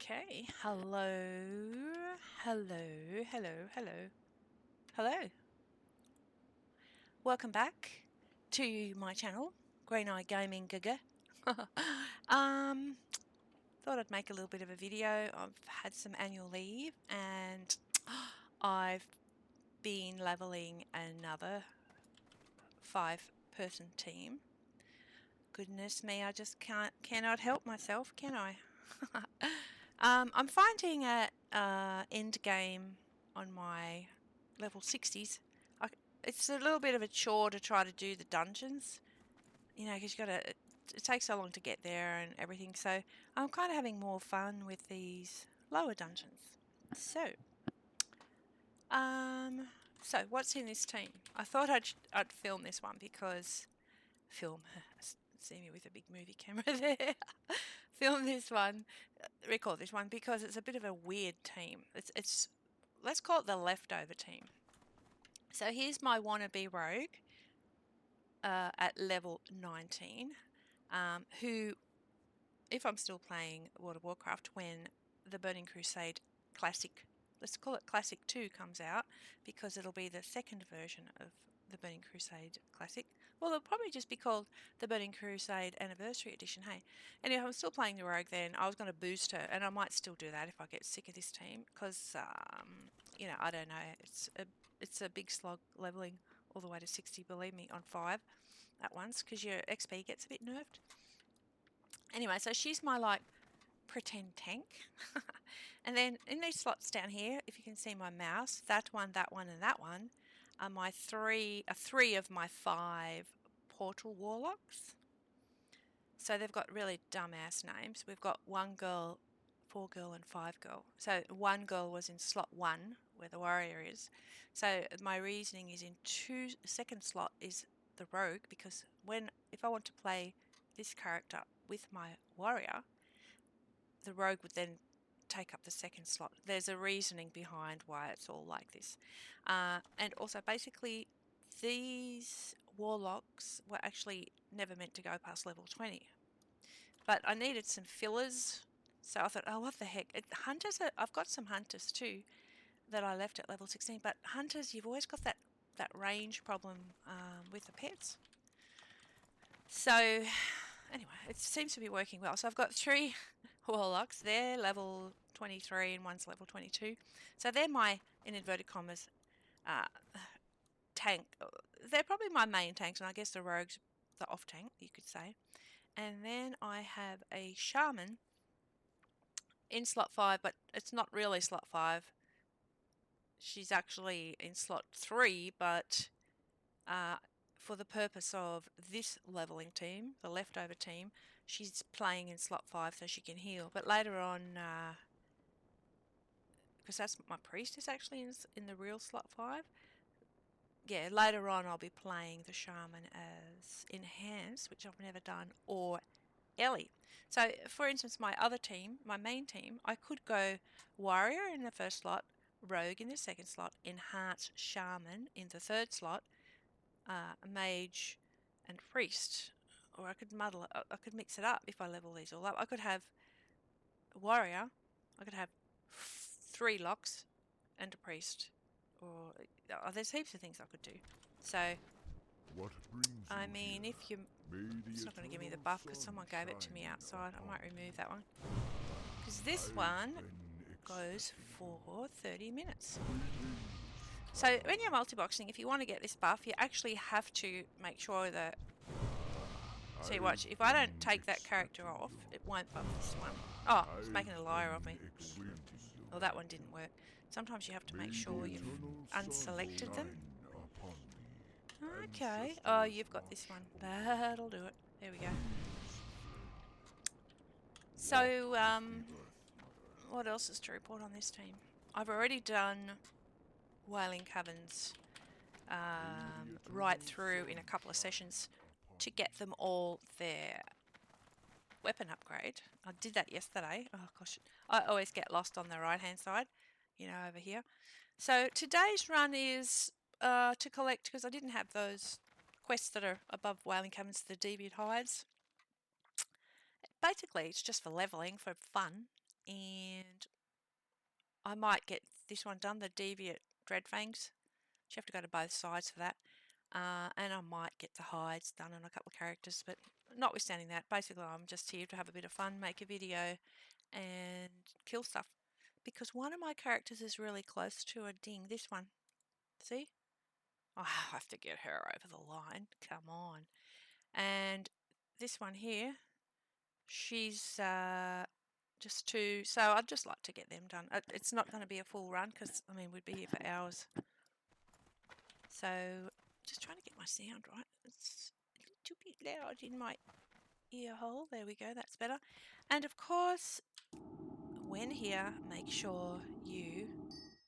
Okay, hello, hello, hello, hello, hello. Welcome back to my channel, Green Eye Gaming Gaga. Thought I'd make a little bit of a video. I've had some annual leave and I've been leveling another 5-person team. Goodness me, I just cannot help myself, can I? I'm finding at end game on my level 60s, it's a little bit of a chore to try to do the dungeons, you know, because it takes so long to get there and everything. So I'm kind of having more fun with these lower dungeons. So what's in this team? I thought I'd film this one because see me with a big movie camera there. Film this one, record this one because it's a bit of a weird team. It's let's call it the leftover team. So here's my wannabe rogue at level 19, who, if I'm still playing World of Warcraft when the Burning Crusade Classic, let's call it Classic 2, comes out, because it'll be the second version of the Burning Crusade Classic. Well, it'll probably just be called the Burning Crusade Anniversary Edition, hey. And if I'm still playing the rogue, then I was going to boost her, and I might still do that if I get sick of this team, because, you know, I don't know, it's a big slog leveling all the way to 60, believe me, on 5 at once, because your XP gets a bit nerfed. Anyway, so she's my, like, pretend tank. And then in these slots down here, if you can see my mouse, that one, and that one are my three of my 5 portal warlocks. So they've got really dumbass names. We've got 1 girl, 4 girl, and 5 girl. So 1 girl was in slot 1, where the warrior is. So my reasoning is in second slot is the rogue, because if I want to play this character with my warrior, the rogue would then take up the second slot. There's a reasoning behind why it's all like this. And also, basically, these warlocks were actually never meant to go past level 20. But I needed some fillers, so I thought, oh, what the heck. Hunters, I've got some hunters too that I left at level 16, but hunters, you've always got that range problem with the pets. So anyway, it seems to be working well. So I've got 3 warlocks. They're level 23 and one's level 22. So they're my, in inverted commas, tank. They're probably my main tanks, and I guess the rogue's the off tank, you could say. And then I have a shaman in slot 5, but it's not really slot 5. She's actually in slot 3, but for the purpose of this leveling team, the leftover team, she's playing in slot 5 so she can heal. But later on, because that's my priest is actually in the real slot 5. Yeah, later on I'll be playing the shaman as enhanced, which I've never done, or Ellie. So, for instance, my other team, my main team, I could go warrior in the first slot, rogue in the second slot, enhanced shaman in the third slot, mage and priest, or I could I could mix it up if I level these all up. I could have warrior, I could have 3 locks and a priest, or there's heaps of things I could do. So I mean, if you, it's not going to give me the buff because someone gave it to me outside. I might remove that one, because this one goes for 30 minutes. So when you're multiboxing, if you want to get this buff, you actually have to make sure that, see, watch, if I don't take that character off, it won't buff this one. Oh, it's making a liar of me. Well, that one didn't work. Sometimes you have to make sure you've unselected them. Okay. Oh, you've got this one. That'll do it. There we go. So, what else is to report on this team? I've already done Wailing Caverns right through in a couple of sessions to get them all their weapon upgrade. I did that yesterday. Oh gosh, I always get lost on the right hand side, you know, over here. So today's run is to collect, because I didn't have those quests that are above Wailing Caverns, the Deviant Hides. Basically, it's just for leveling, for fun. and I might get this one done, the Deviant Dreadfangs. You have to go to both sides for that. And I might get the hides done on a couple of characters, but notwithstanding that, basically I'm just here to have a bit of fun, make a video, and kill stuff. Because one of my characters is really close to a ding. This one. See? I have to get her over the line. Come on. And this one here, she's just too... So I'd just like to get them done. It's not going to be a full run because, I mean, we'd be here for hours. So, just trying to get my sound right. It's a little bit loud in my ear hole. There we go, that's better. And of course, when here, make sure you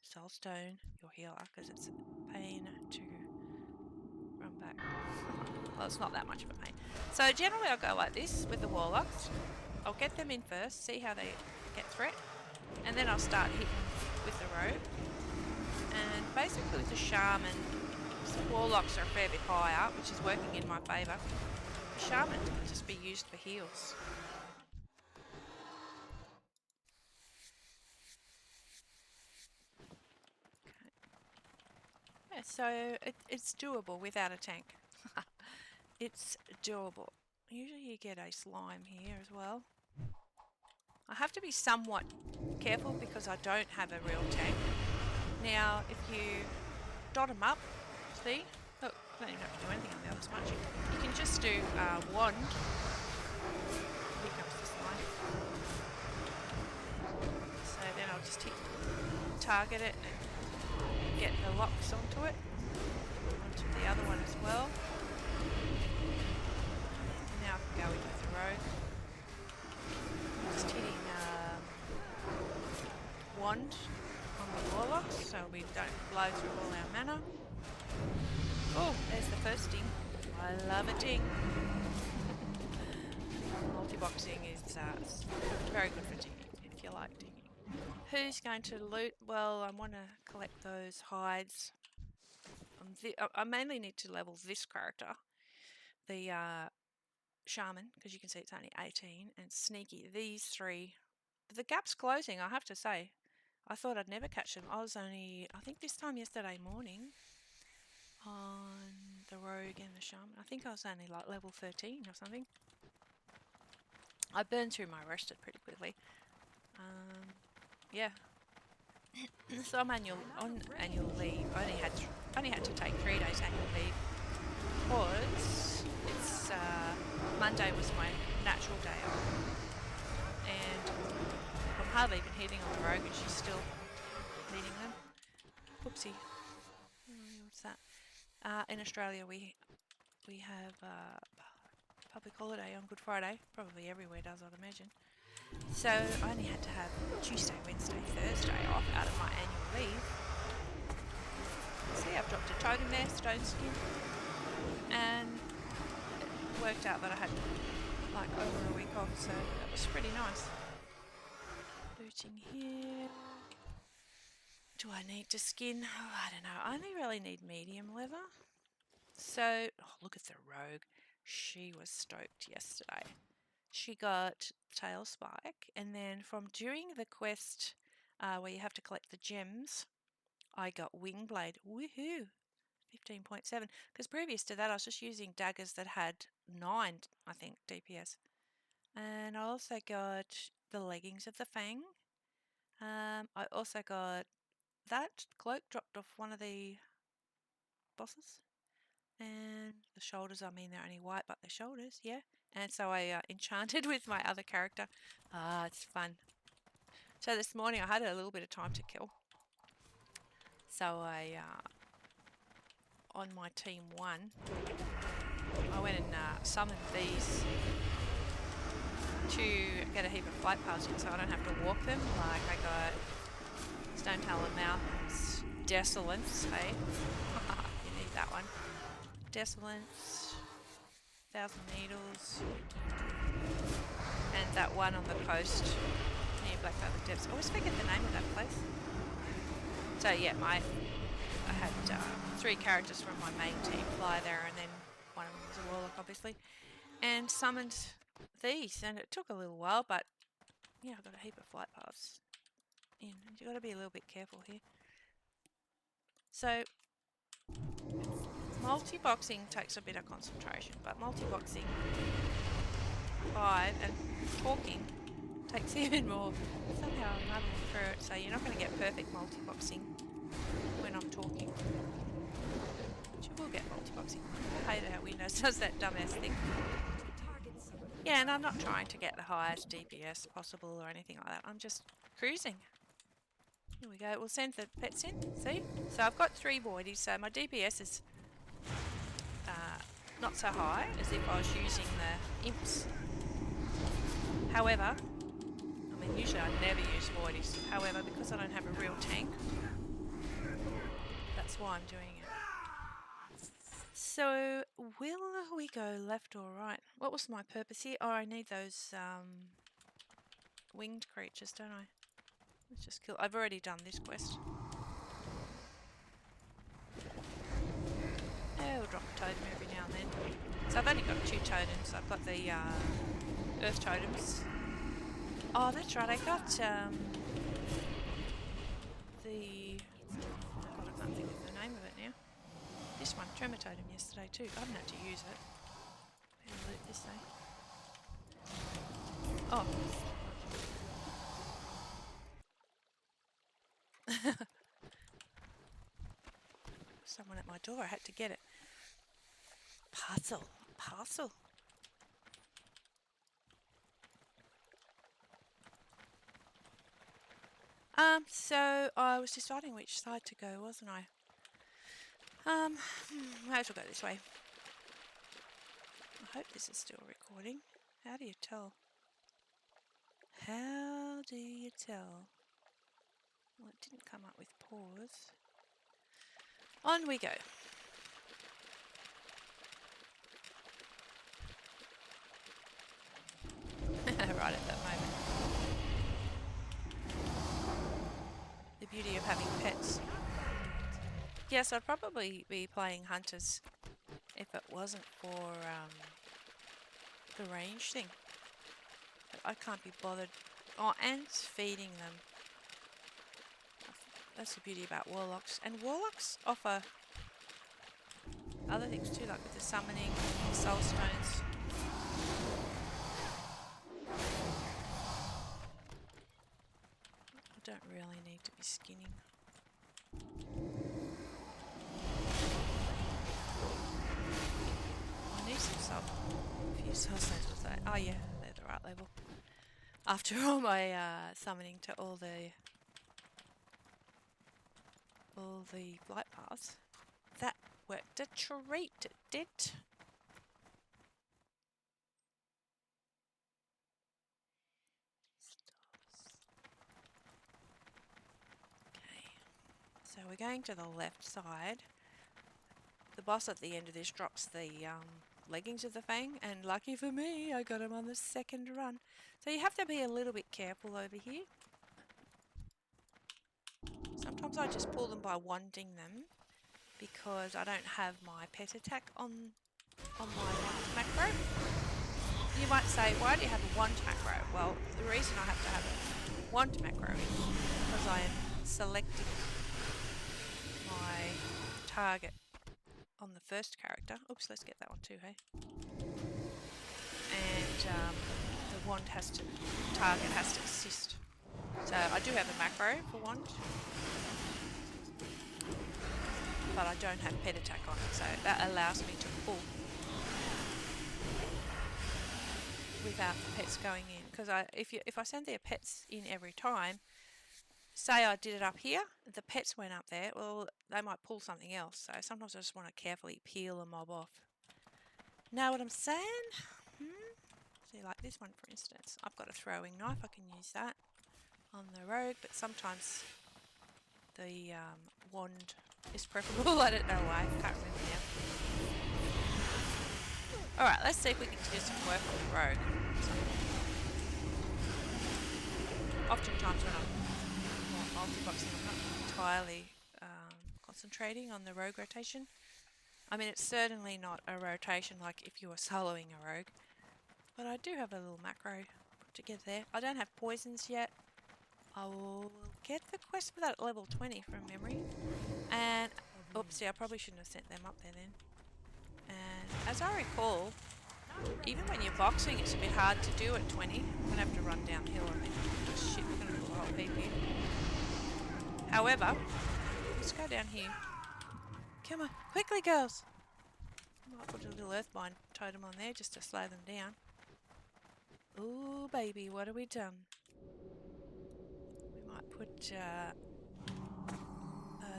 soulstone your healer because it's a pain to run back. Well, it's not that much of a pain. So generally I'll go like this with the Warlocks. I'll get them in first, see how they get through it, and then I'll start hitting with the Rogue. And basically with the Shaman, the Warlocks are a fair bit higher, which is working in my favour. Shaman can just be used for heals. Okay. Yeah, so it's doable without a tank. It's doable. Usually you get a slime here as well. I have to be somewhat careful because I don't have a real tank. Now, if you dot them up, see? Look, I don't even have to do anything on the other smudge. You can just do wand. Here comes the slime. So then I'll just target it and get the locks onto it. Onto the other one as well. And now I can go in with the Rogue. Just hitting wand on the Warlocks so we don't blow through all our mana. Oh, there's the first ding. I love a ding. Multiboxing is very good for dinging, if you like dinging. Who's going to loot? Well, I want to collect those hides. I mainly need to level this character, the Shaman, because you can see it's only 18, and Sneaky. These three. The gap's closing, I have to say. I thought I'd never catch them. I was only, I think this time yesterday morning, on the Rogue and the Shaman. I think I was only like level 13 or something. I burned through my rested pretty quickly. Yeah. So I'm on annual leave. I only had to take 3 days annual leave because it's Monday was my natural day off, and I'm hardly even hitting on the Rogue, and she's still needing them. Whoopsie. What's that? In Australia, we have public holiday on Good Friday. Probably everywhere does, I'd imagine. So I only had to have Tuesday, Wednesday, Thursday off out of my annual leave. See, I've dropped a totem there, stone skin, and it worked out that I had like over a week off, so that was pretty nice. Looting here. Do I need to skin? Oh, I don't know. I only really need medium leather. So, oh, look at the Rogue. She was stoked yesterday. She got Tail Spike, and then from doing the quest where you have to collect the gems, I got Wing Blade. Woohoo! 15.7. Because previous to that, I was just using daggers that had 9, I think, DPS. And I also got the leggings of the Fang. I also got that cloak dropped off one of the bosses. And the shoulders, I mean, they're only white, but the shoulders, yeah. And so I enchanted with my other character. It's fun. So this morning I had a little bit of time to kill. So I, on my team 1, I went and summoned these to get a heap of flight paths in so I don't have to walk them. Like I got Stone Talon Mountains, Desolence, hey? You need that one. Desolence, 1,000 Needles, and that one on the coast near Blackfeather Depths. I always forget the name of that place. So yeah, I had 3 characters from my main team fly there, and then one of them was a Warlock, obviously, and summoned these. And it took a little while, but Yeah, I've got a heap of flight paths in. You've got to be a little bit careful here. So, multi-boxing takes a bit of concentration, but multi-boxing 5 and talking takes even more. Somehow I'm having a look through it, so you're not going to get perfect multi-boxing when I'm talking. But you will get multi-boxing. I hate how Windows does that dumbass thing. Yeah, and I'm not trying to get the highest DPS possible or anything like that. I'm just cruising. Here we go. We'll send the pets in. See? So I've got 3 voidies, so my DPS is not so high as if I was using the imps. However, I mean, usually I never use voidies. However, because I don't have a real tank, that's why I'm doing it. So, will we go left or right? What was my purpose here? Oh, I need those winged creatures, don't I? Let's just kill. I've already done this quest. We'll drop a totem every now and then. So I've only got 2 totems. I've got the earth totems. Oh, that's right. I got the... Oh God, I can't think of the name of it now. This one, tremor totem, yesterday too. I haven't had to use it. Better loot this thing. Oh. Someone at my door. I had to get it. Parcel. Parcel. So I was deciding which side to go, wasn't I? Might as well go this way. I hope this is still recording. How do you tell? How do you tell? Well, it didn't come up with pause. On we go. Right at that moment. The beauty of having pets. Yes, I'd probably be playing hunters if it wasn't for the range thing. But I can't be bothered. Oh, and feeding them. That's the beauty about Warlocks. And Warlocks offer other things too, like with the summoning, the soul stones. I don't really need to be skinning. I need some a few soul stones with that. Oh yeah, they're the right level. After all my summoning to all the flight paths, that worked a treat, it did. Okay, so we're going to the left side. The boss at the end of this drops the leggings of the Fang, and lucky for me, I got him on the second run. So you have to be a little bit careful over here. Sometimes I just pull them by wanting them because I don't have my pet attack on my want macro. You might say, why do you have a want macro? Well, the reason I have to have a want macro is because I am selecting my target on the first character. Oops, let's get that one too, hey? And the wand target has to assist. So I do have a macro for wand, but I don't have pet attack on it, so that allows me to pull without the pets going in. Because if I send their pets in every time, say I did it up here, the pets went up there, well, they might pull something else. So sometimes I just want to carefully peel a mob off. Know what I'm saying? See, like this one, for instance. I've got a throwing knife. I can use that on the rogue, but sometimes the wand is preferable. I don't know why. I can't remember now. Alright, let's see if we can do some work on the rogue. Oftentimes when I'm multi-boxing, I'm not entirely concentrating on the rogue rotation. I mean, it's certainly not a rotation like if you were soloing a rogue, but I do have a little macro to get there. I don't have poisons yet. I will get the quest for that at level 20 from memory. And, oopsie, I probably shouldn't have sent them up there then. And as I recall, even when you're boxing, it's a bit hard to do at 20. I'm going to have to run downhill, I think. Oh, shit, we're going to do a whole heap here. However, let's go down here. Come on, quickly, girls. I might put a little earthbind totem on there just to slow them down. Ooh, baby, what have we done? We might put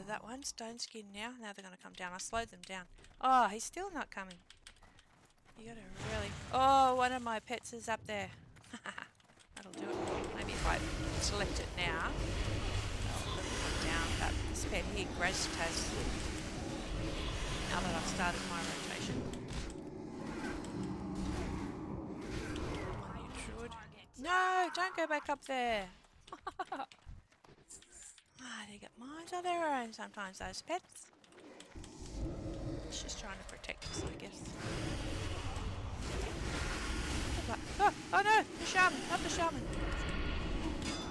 that one, stone skin now. Now they're going to come down. I slowed them down. Oh, he's still not coming. You gotta really... Oh, one of my pets is up there. That'll do it. Maybe if I select it now, I'll let it come down. But this pet here, Grace Taste. Now that I've started my rotation. Come on, you Druid. No, don't go back up there. They get minds of their own sometimes, those pets. It's just trying to protect us, I guess. Oh no, the shaman, not the shaman.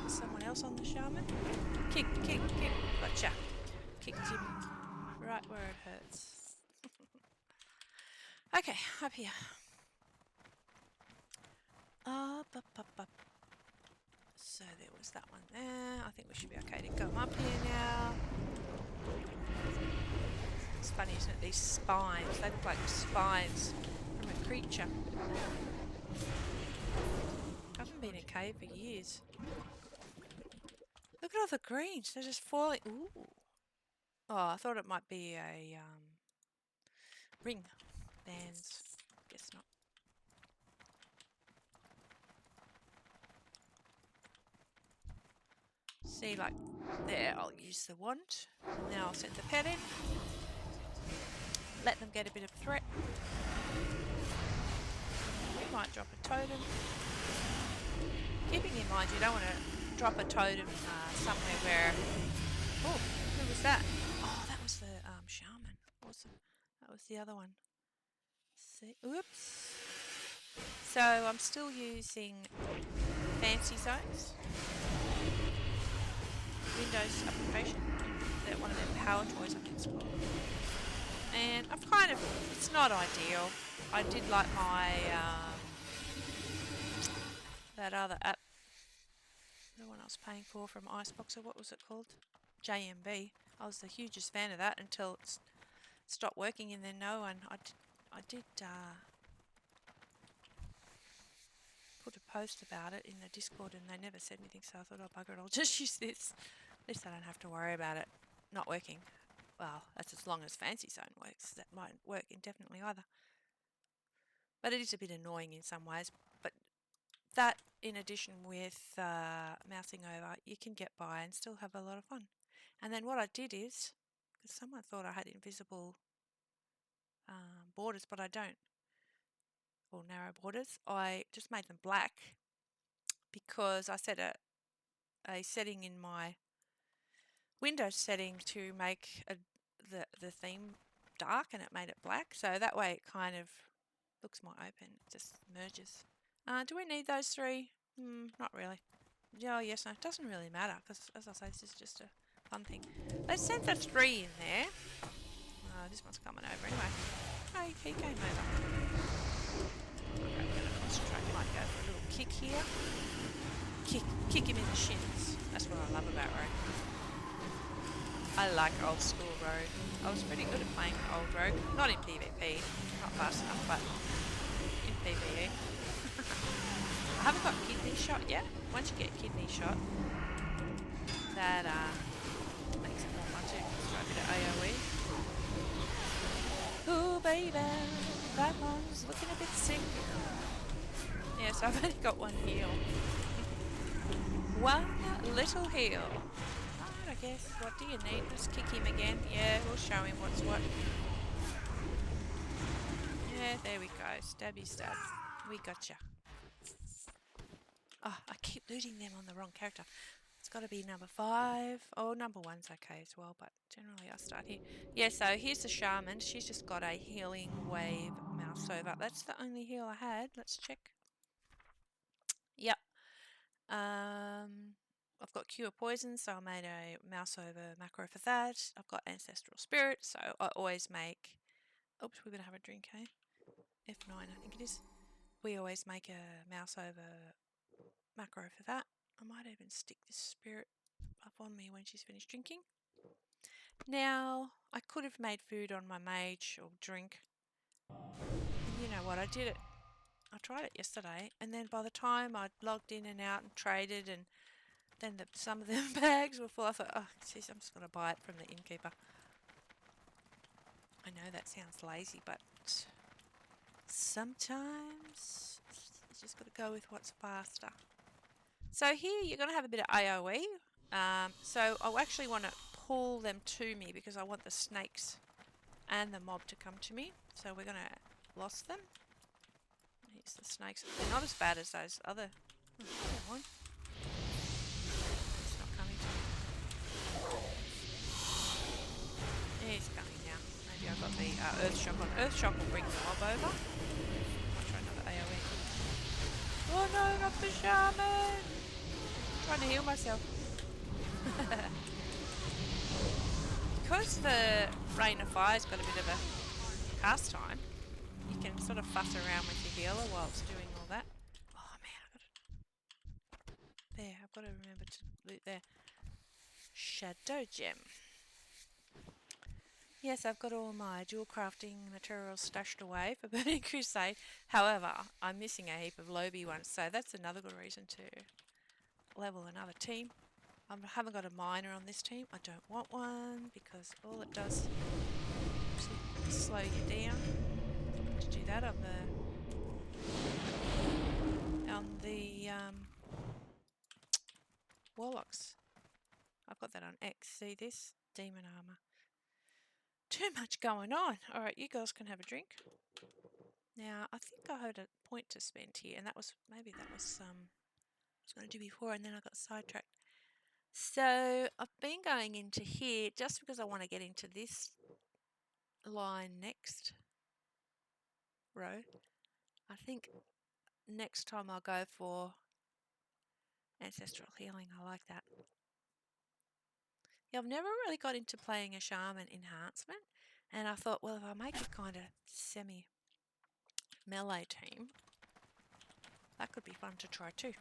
Someone else on the shaman. Kick. Gotcha. Kicked him right where it hurts. Okay, up here. Up. So there was that one there. I think we should be okay to come up here now. It's funny, isn't it? These spines, they look like spines from a creature. I haven't been in a cave for years. Look at all the greens, they're just falling. Ooh. Oh, I thought it might be a ring bands. Guess not. See, like there, I'll use the wand. Now I'll set the pet in. Let them get a bit of threat. We might drop a totem. Keeping in mind, you don't want to drop a totem somewhere where... Oh, who was that? Oh, that was the shaman. Awesome. That was the other one. See? Oops. So I'm still using fancy zones. Windows application. They're one of their power toys, I think it's called. And I've kind of... It's not ideal. I did like my... that other app, the one I was paying for from Iceboxer, what was it called? JMB. I was the hugest fan of that until it stopped working, and then no one. I did put a post about it in the Discord, and they never said anything, so I thought, oh bugger it, I'll just use this. At least I don't have to worry about it not working. Well, that's as long as Fancy Zone works. That might work indefinitely either. But it is a bit annoying in some ways. But that, in addition with mousing over, you can get by and still have a lot of fun. And then what I did is, because someone thought I had invisible borders, but I don't, or narrow borders, I just made them black because I set a setting in my Windows setting to make the theme dark, and it made it black, so that way it kind of looks more open. It just merges. Do we need those three? Not really. Yeah, yes, no, it doesn't really matter because, as I say, this is just a fun thing. Let's send the 3 in there. This one's coming over anyway. Oh, he came over. Okay, I'm going to concentrate. You might go for a little kick here. Kick him in the shins. That's what I love about Rogue. I like old school Rogue. I was pretty good at playing old Rogue. Not in PvP, not fast enough, but in PvE. I haven't got kidney shot yet. Once you get kidney shot, that makes it more fun too. Let's try a bit of AoE. Ooh, baby, that one's looking a bit sick. Yes, I've only got one heal. One little heal. Right, I guess. What do you need? Let's kick him again. Yeah, we'll show him what's what. Yeah, there we go. Stabby stab. We gotcha. Oh, I keep looting them on the wrong character. It's got to be number 5. Oh, number 1's okay as well, but generally I start here. Yeah, so here's the Shaman. She's just got a healing wave Mouseover. That's the only heal I had. Let's check. Yep. I've got Cure Poison, so I made a Mouseover macro for that. I've got Ancestral Spirit, so I always make... Oops, we better have a drink, hey? F9, I think it is. We always make a Mouseover macro for that. I might even stick this spirit up on me when she's finished drinking. Now, I could have made food on my mage or drink. And you know what, I did it. I tried it yesterday, and then by the time I'd logged in and out and traded, and then some of the bags were full, I thought, oh, geez, I'm just going to buy it from the innkeeper. I know that sounds lazy, but sometimes you just got to go with what's faster. So here you're going to have a bit of AoE. So I actually want to pull them to me because I want the snakes and the mob to come to me. So we're going to lost them. Here's the snakes. They're not as bad as those other... Oh, come on. It's not coming to me. He's coming now. Maybe I've got the Earth Shock on. Earth Shock will bring the mob over. I'll try another AoE. Oh no, not the Shaman! I'm trying to heal myself. Because the Rain of Fire's got a bit of a cast time, you can sort of fuss around with your healer whilst doing all that. Oh man, I've got to remember to loot there. Shadow Gem. Yes, I've got all my dual crafting materials stashed away for Burning Crusade. However, I'm missing a heap of Lvlv ones, so that's another good reason to level another team. I haven't got a miner on this team. I don't want one because all it does is slow you down. To do that on the Warlocks. I've got that on X. See this? Demon armor. Too much going on. Alright, you girls can have a drink. Now, I think I had a point to spend here, and that was, maybe that was, I was going to do before, and then I got sidetracked. So, I've been going into here just because I want to get into this line next row. I think next time I'll go for Ancestral Healing. I like that. Yeah, I've never really got into playing a Shaman enhancement, and I thought, well, if I make a kind of semi-melee team, that could be fun to try too.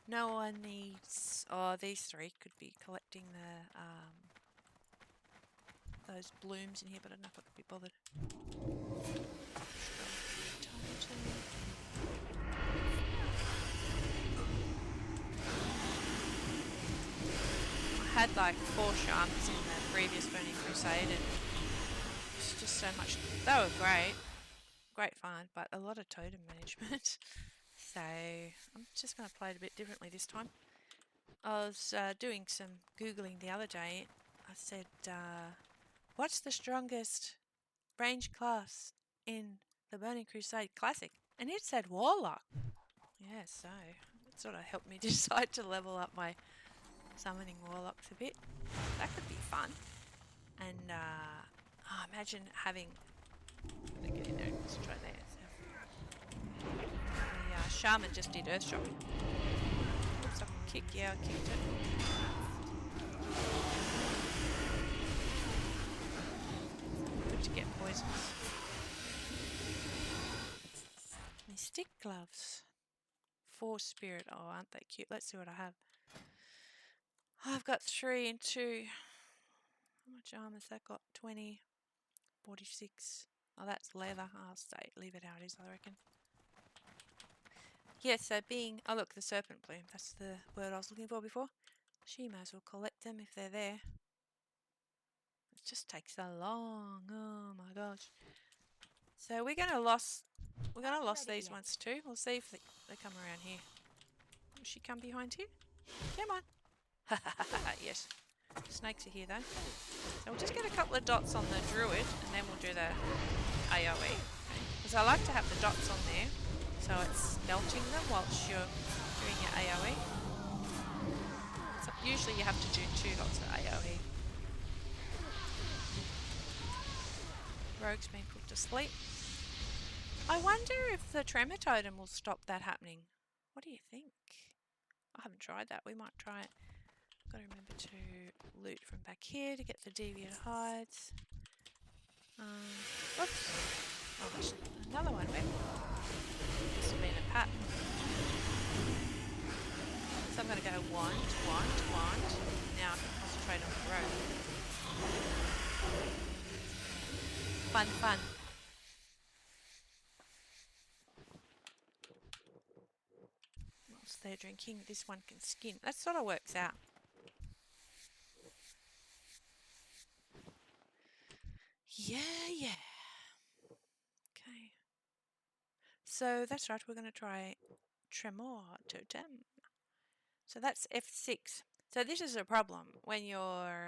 No one needs... Oh, these three could be collecting the those blooms in here, but I don't know if I could be bothered. I had like 4 Shamans in the previous Burning Crusade, and it's just so much... They were great fun, but a lot of totem management. So I'm just going to play it a bit differently this time. I was doing some Googling the other day. I said, what's the strongest range class in the Burning Crusade Classic? And it said Warlock. Yeah, so it sort of helped me decide to level up my summoning Warlocks a bit. That could be fun. And imagine having... I'm going to get in there and concentrate there. The Shaman just did Earth Shock. Oops, I can kick. Yeah, I kicked it. Good to get poisons. Mystic gloves. 4 spirit. Oh, aren't they cute? Let's see what I have. I've got 3 and 2. How much armor's that got? 20, 46. Oh, that's leather. I'll stay. Leave it how it is, I reckon. Yeah, so being... Oh, look, the serpent bloom. That's the word I was looking for before. She may as well collect them if they're there. It just takes so long. Oh, my gosh. So we're going to lost these ones too. We'll see if they come around here. Will she come behind here? Come on. Yes. Snakes are here though. So we'll just get a couple of dots on the druid and then we'll do the AoE. Because I like to have the dots on there so it's melting them whilst you're doing your AoE. So usually you have to do 2 dots of AoE. Rogue's been put to sleep. I wonder if the Tremor Totem will stop that happening. What do you think? I haven't tried that. We might try it. Got to remember to loot from back here to get the deviant hides. Whoops. Oh, there's another one. Where must have been a pattern. So I'm going to go wand. Now I can concentrate on the road. Fun. Whilst they're drinking, this one can skin. That sort of works out. Yeah. Okay. So that's right, we're going to try Tremor Totem. So that's F6. So this is a problem when you're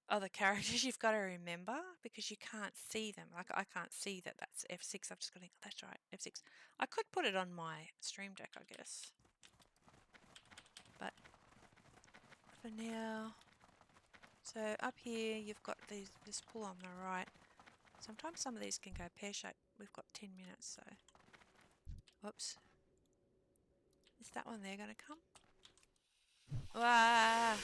other characters you've got to remember because you can't see them. Like I can't see that that's F6. I've just got to think, that's right, F6. I could put it on my stream deck, I guess. But for now, so up here you've got this pull on the right. Sometimes some of these can go pear-shaped. We've got 10 minutes, so. Whoops. Is that one there going to come? Wah!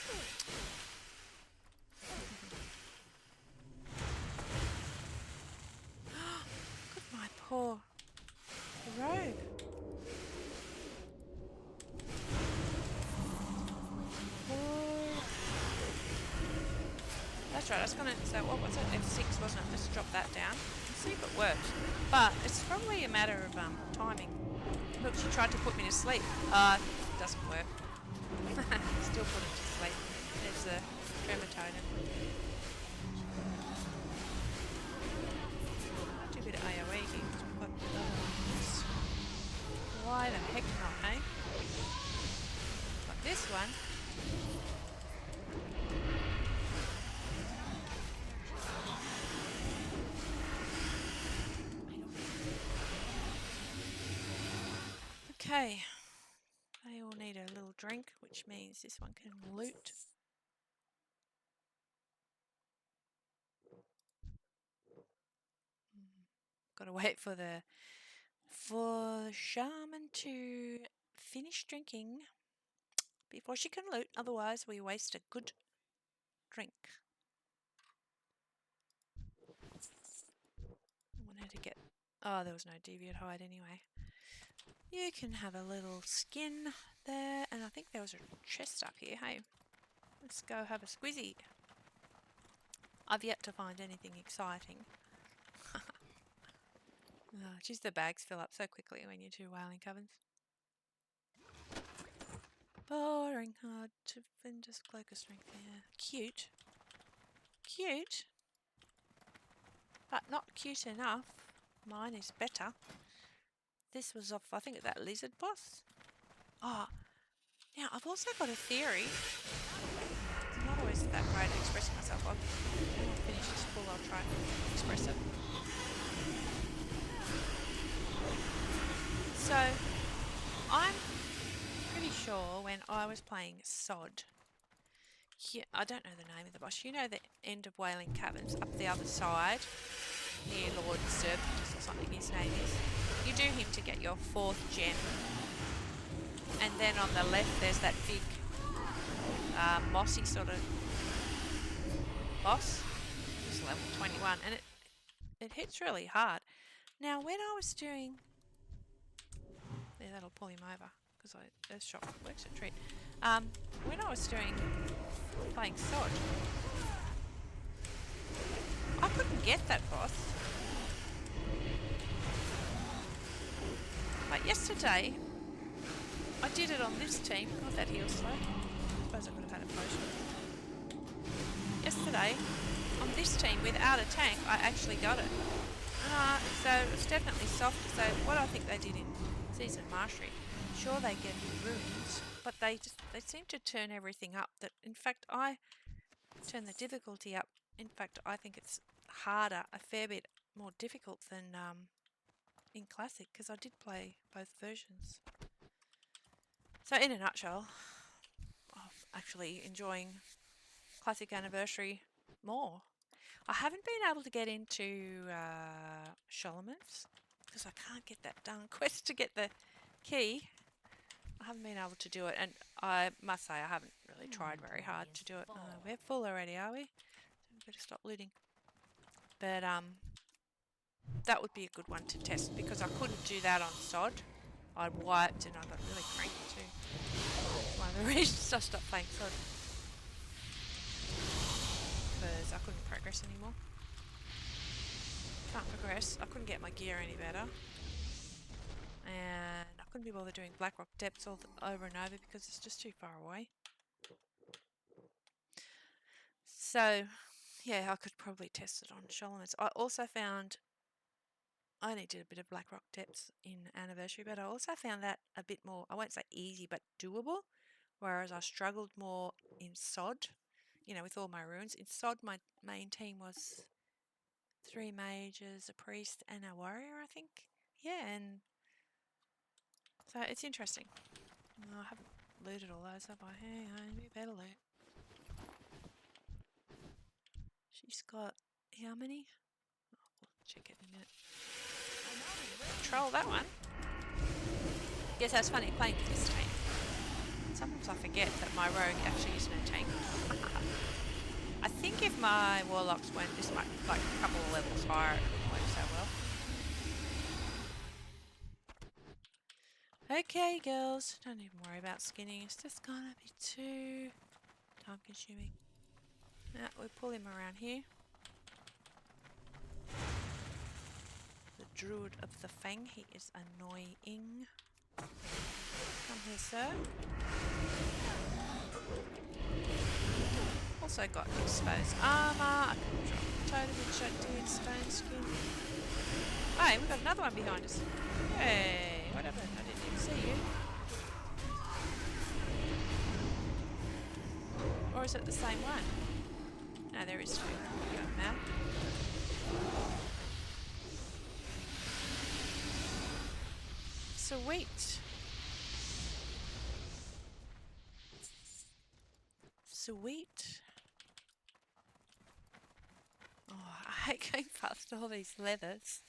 Good, my poor rogue. That's right, I was going to say, what was it? F6, wasn't it? Let's drop that down and see if it works. But it's probably a matter of timing. Look, she tried to put me to sleep. It doesn't work. Still put it to sleep. There's the tremor totem. Do a bit of AoE here because we've got another one. Why the heck not, eh? Got this one. Okay. They all need a little drink, which means this one can loot. Got to wait for the Shaman to finish drinking before she can loot, otherwise we waste a good drink. I want her to get... Oh, there was no deviant hide anyway. You can have a little skin there, and I think there was a chest up here, hey? Let's go have a squizzy. I've yet to find anything exciting. Oh, geez, the bags fill up so quickly when you do whaling covens. Boring, hard to find just cloak of strength there. Cute. Cute. But not cute enough. Mine is better. This was off, I think, that lizard boss. Oh, now I've also got a theory. I'm not always that great at expressing myself. When I finish this pull, I'll try and express it. So, I'm pretty sure when I was playing Sod, I don't know the name of the boss. You know the end of Wailing Caverns up the other side, near Lord Serpentis or something his name is. You do him to get your 4th gem. And then on the left there's that big mossy sort of boss. It's level 21 and it hits really hard. Now when I was doing... Yeah, that'll pull him over because the shot works a treat. When I was playing Sod, I couldn't get that boss. But yesterday, I did it on this team. God, that heals slow. I suppose I could have had a potion. Yesterday, on this team, without a tank, I actually got it. So it's definitely soft. So what I think they did in Season Mastery, sure they get runes, but they seem to turn everything up. That in fact I turn the difficulty up. In fact, I think it's harder, a fair bit more difficult than in Classic because I did play both versions. So in a nutshell, I'm actually enjoying Classic Anniversary more. I haven't been able to get into Shaman's because I can't get that darn quest to get the key. I haven't been able to do it, and I must say I haven't really tried very hard to do it. We're full already, are we? So we better stop looting. But that would be a good one to test because I couldn't do that on sod. I'd wiped and I got really cranky too. That's one of the reasons I stopped playing sod. Because I couldn't progress anymore. Can't progress. I couldn't get my gear any better. And I couldn't be bothered doing Blackrock depths over and over because it's just too far away. So, yeah, I could probably test it on Sholomans. I also found, I only did a bit of Blackrock depths in Anniversary, but I also found that a bit more, I won't say easy, but doable. Whereas I struggled more in sod, you know, with all my runes. In sod, my main team was 3 mages, a priest, and a warrior, I think. Yeah, and so it's interesting. No, I haven't looted all those, have I? Hang on, we better loot. She's got how many? Oh, we'll check it in a minute. Control that one. Yes, that's funny playing with this tank. Sometimes I forget that my rogue actually isn't a tank. I think if my Warlocks went this much, like a couple of levels higher, it wouldn't work so well. Okay, girls, don't even worry about skinning. It's just gonna be too time consuming. Now we pull him around here. The Druid of the Fang, he is annoying. Come here, sir. Also got exposed armour. I can drop totem and shot dead stone skin. Hey, we've got another one behind us. Hey, what happened? I didn't even see you. Or is it the same one? No, there is two. Go map. Sweet. Sweet. Oh, I hate going past all these leathers.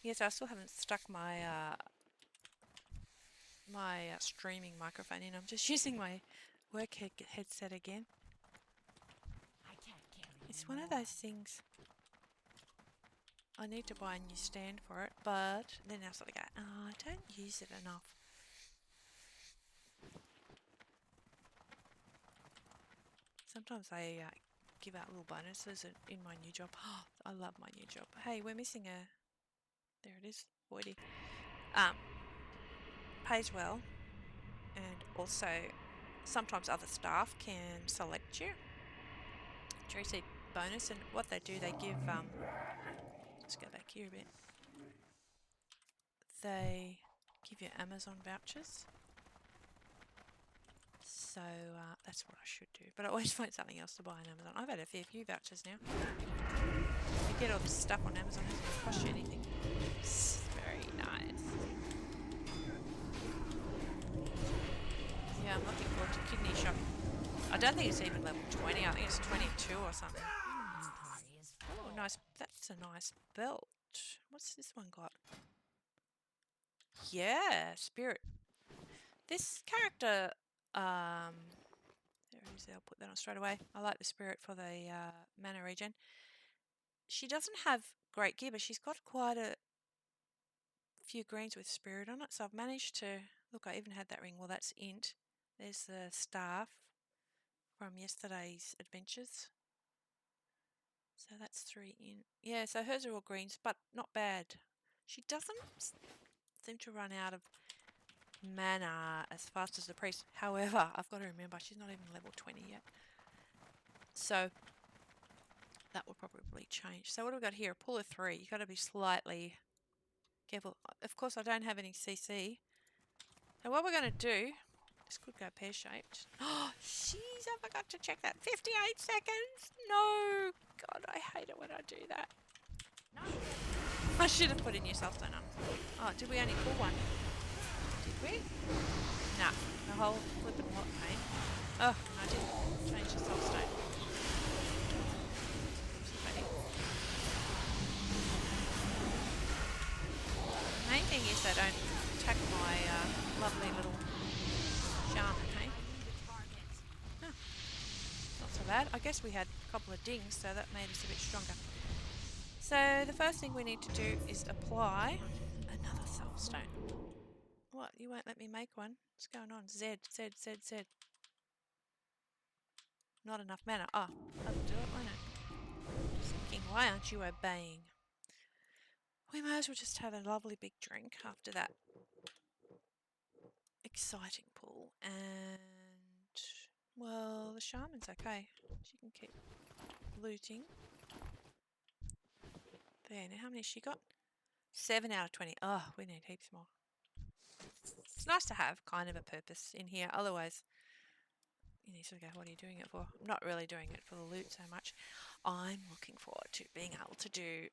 Yes, I still haven't stuck my streaming microphone in. I'm just using my work headset again. It's one of those things. I need to buy a new stand for it, but then I sort of go, oh, I don't use it enough. Sometimes I give out little bonuses in my new job. Oh, I love my new job. Hey, we're missing a... There it is, Voidy. Pays well, and also sometimes other staff can select you to receive bonus, and what they do, they give... let's go back here a bit. They give you Amazon vouchers. So that's what I should do. But I always find something else to buy on Amazon. I've had a fair few vouchers now. You get all this stuff on Amazon, it doesn't cost you anything. It's very nice. Yeah, I'm looking forward to Kidney Shop. I don't think it's even level 20. I think it's 22 or something. Oh, nice. That's a nice belt. What's this one got? Yeah, Spirit. This character... there it is, I'll put that on straight away. I like the Spirit for the mana regen. She doesn't have great gear, but she's got quite a few greens with Spirit on it. So I've managed to... Look, I even had that ring. Well, that's Int. There's the staff from yesterday's adventures. So that's 3 in. Yeah, so hers are all greens, but not bad. She doesn't seem to run out of mana as fast as the priest. However, I've got to remember she's not even level 20 yet. So that will probably change. So what have we got here? A pull of 3. You've got to be slightly careful. Of course, I don't have any CC. So what we're going to do, this could go pear-shaped. Oh, jeez, I forgot to check that. 58 seconds. No. God, I hate it when I do that. No. I should have put in your soul stone on. Oh, did we only pull one? Did we? Nah, the whole flipping lot pain. Oh, I didn't change the soul stone. thing is they don't attack my lovely little Shaman, hey? Huh. Not so bad. I guess we had a couple of dings, so that made us a bit stronger. So the first thing we need to do is apply another soulstone. What? You won't let me make one? What's going on? Z. Not enough mana. Oh, that'll do it, won't it? Just thinking, why aren't you obeying? We may as well just have a lovely big drink after that exciting pull. And, well, the Shaman's okay. She can keep looting. There, now how many she got? 7 out of 20. Oh, we need heaps more. It's nice to have kind of a purpose in here. Otherwise, you need to go, what are you doing it for? I'm not really doing it for the loot so much. I'm looking forward to being able to do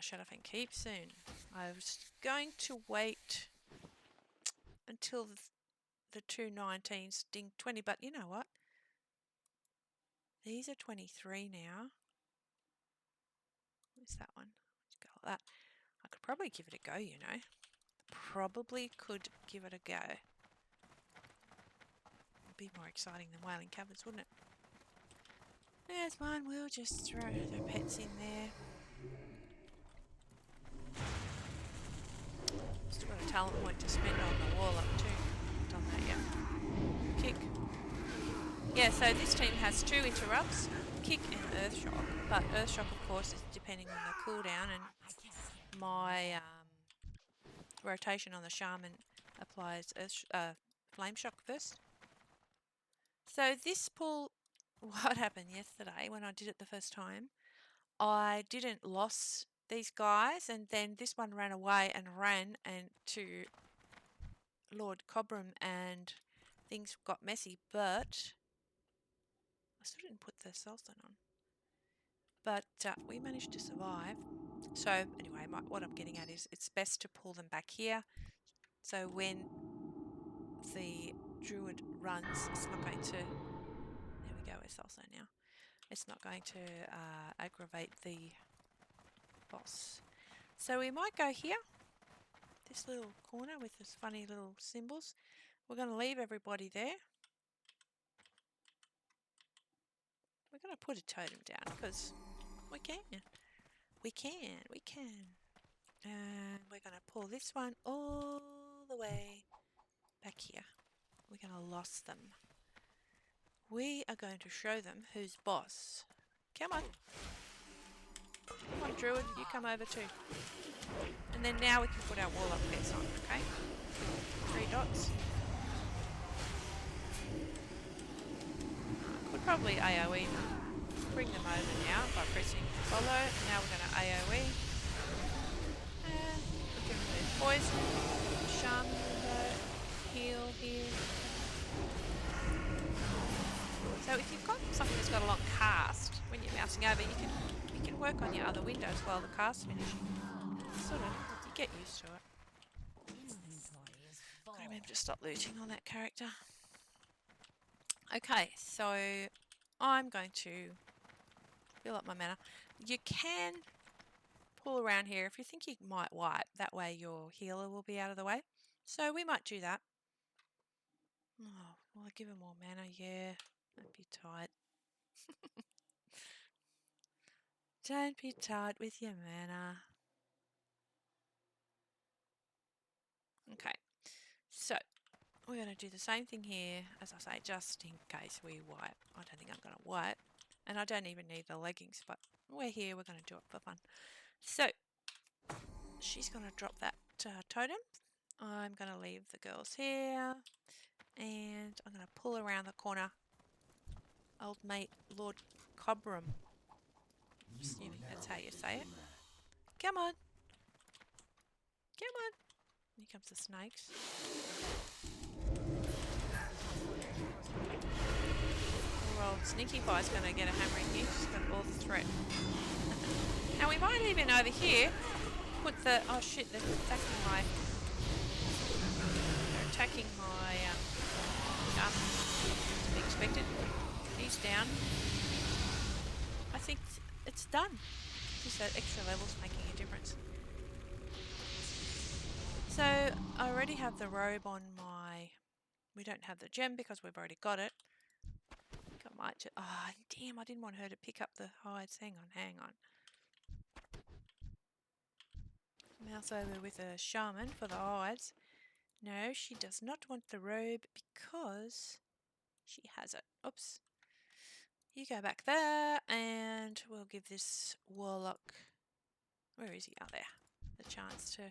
Shadowfang Keep soon. I was going to wait until the 219s ding 20, but you know what? These are 23 now. What's that one? Let's go like that. I could probably give it a go, you know. Probably could give it a go. It'd be more exciting than Wailing Caverns, wouldn't it? There's one. We'll just throw the pets in there. Still got a talent point to spend on the Warlock too. Haven't done that yet. Kick. Yeah, so this team has 2 interrupts, Kick and Earthshock. But Earthshock, of course, is depending on the cooldown, and my rotation on the Shaman applies Flame Shock first. So this pull, what happened yesterday when I did it the first time, I didn't lost these guys, and then this one ran away and ran to Lord Cobram, and things got messy, but I still didn't put the soulstone on. But we managed to survive. So anyway, what I'm getting at is it's best to pull them back here. So when the druid runs, it's not going to... There we go, it's also now. It's not going to aggravate the boss. So we might go here. This little corner with this funny little symbols. We're going to leave everybody there. We're going to put a totem down because we can. We can. And we're going to pull this one all the way back here. We're going to lost them. We are going to show them who's boss. Come on. Come on, Druid. You come over too. And then now we can put our Warlock pets on, okay? 3 dots. Could probably AoE them. Bring them over now by pressing follow. Now we're going to AoE. And we can remove poison. Shaman will go. Heal here. So if you've got something that's got a long cast, when you're mousing over, you can work on your other windows while the cast's finishing. Sort of, you get used to it. Gotta remember to stop looting on that character. Okay, so I'm going to fill up my mana. You can pull around here if you think you might wipe. That way your healer will be out of the way. So we might do that. Oh, will I give him more mana? Yeah, that'd be tight. Don't be tight with your mana. Okay, so we're going to do the same thing here, as I say, just in case we wipe. I don't think I'm going to wipe, and I don't even need the leggings, but we're here, we're going to do it for fun. So, she's going to drop that totem. I'm going to leave the girls here, and I'm going to pull around the corner. Old mate, Lord Cobram. I'm assuming that's how you say it. Come on. Come on. Here comes the snakes. Poor old Sneaky Pie's going to get a hammering here. She's got all the threat. Now we might even over here put the... Oh shit, they're attacking my... They're attacking my... to be expected. He's down. I think it's done. Just that extra level's making a difference. So I already have the robe on my... We don't have the gem because we've already got it. I think I might just... Oh, damn, I didn't want her to pick up the hides. Hang on. Mouse over with a shaman for the hides. No, she does not want the robe because she has it. Oops. You go back there and we'll give this warlock... Where is he? Oh, there. The chance to...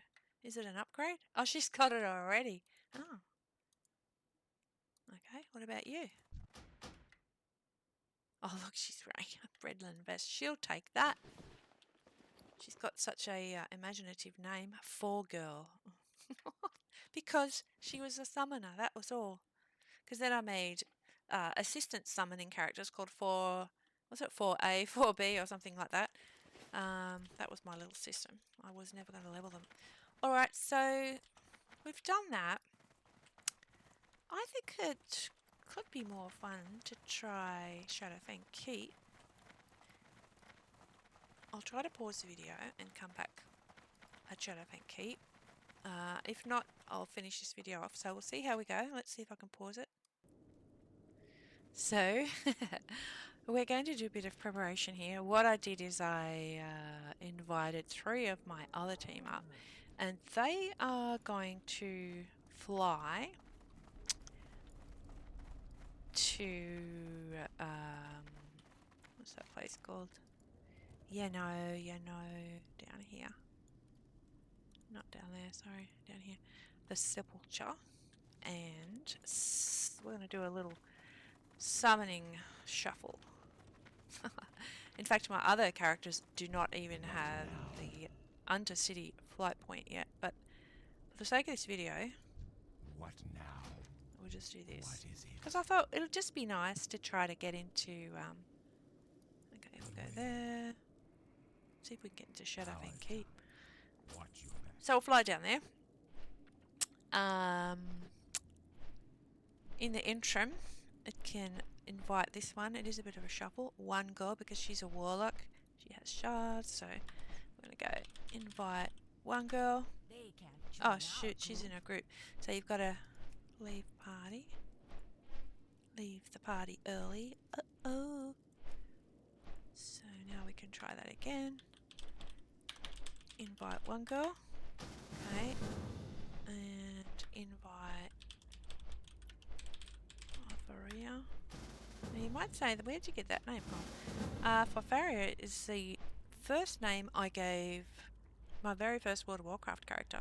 Is it an upgrade? Oh, she's got it already. Oh. Okay, what about you? Oh, look, she's wearing a Redland vest. She'll take that. She's got such a imaginative name, For Girl. Because she was a summoner, that was all. Because then I made assistant summoning characters called 4... Was it 4A, 4B or something like that? That was my little system. I was never going to level them. Alright, so we've done that. I think it could be more fun to try Shadowfang Keep. I'll try to pause the video and come back at Shadowfang Keep. If not, I'll finish this video off. So we'll see how we go. Let's see if I can pause it. So, we're going to do a bit of preparation here. What I did is I invited 3 of my other team up, and they are going to fly to, what's that place called? Yeah, no, down here. Not down there, sorry, down here. The Sepulchre. And we're going to do a little summoning shuffle. In fact, my other characters do not even have the Undercity flight point yet, but for the sake of this video, what now? We'll just do this. What is it? Because I thought it'll just be nice to try to get into, okay, we'll go there. See if we can get into Shadowfang Keep. So we'll fly down there. In the interim, it can invite this one. It is a bit of a shuffle. One girl because she's a warlock. She has shards, so we're going to go invite one girl. Oh shoot, she's in a group. So you've got to leave party. Leave the party early. Uh-oh. So now we can try that again. Invite one girl. Okay. And invite Faria. Now you might say, where'd you get that name from? Faria is the first name I gave my very first World of Warcraft character.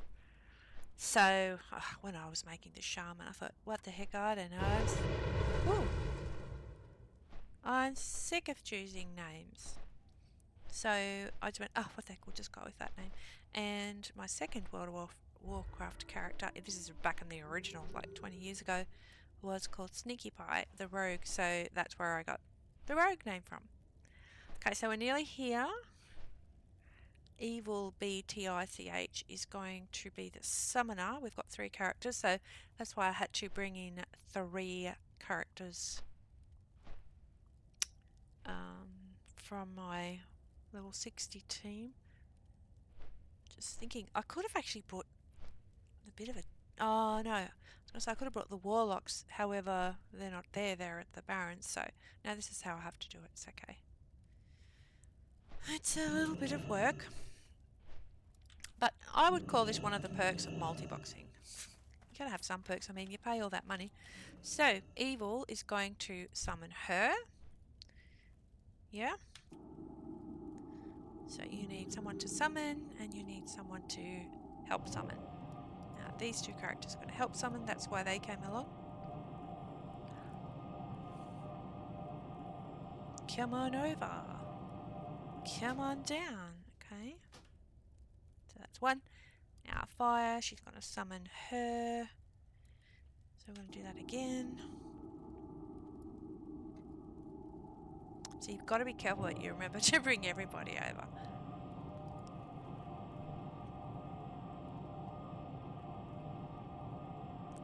So, when I was making the Shaman, I thought, what the heck, I don't know. Ooh. I'm sick of choosing names. So, I just went, oh, what the heck, we'll just go with that name. And my second World of Warcraft character, this is back in the original, like 20 years ago, was called Sneaky Pie, the rogue. So, that's where I got the rogue name from. Okay, so we're nearly here. Lvlv is going to be the summoner. We've got 3 characters, so that's why I had to bring in 3 characters from my level 60 team. Just thinking, I could have actually brought a bit of a... Oh, no. I was going to say I could have brought the Warlocks. However, they're not there. They're at the Barrens. So now this is how I have to do it. It's okay. It's a little bit of work. But I would call this one of the perks of multiboxing. You gotta have some perks. I mean, you pay all that money. So, Evil is going to summon her. Yeah. So you need someone to summon, and you need someone to help summon. Now, these 2 characters are going to help summon. That's why they came along. Come on over. Come on down. Okay. So that's 1. Now, Fire, she's going to summon her. So we're going to do that again. So you've got to be careful that you remember to bring everybody over.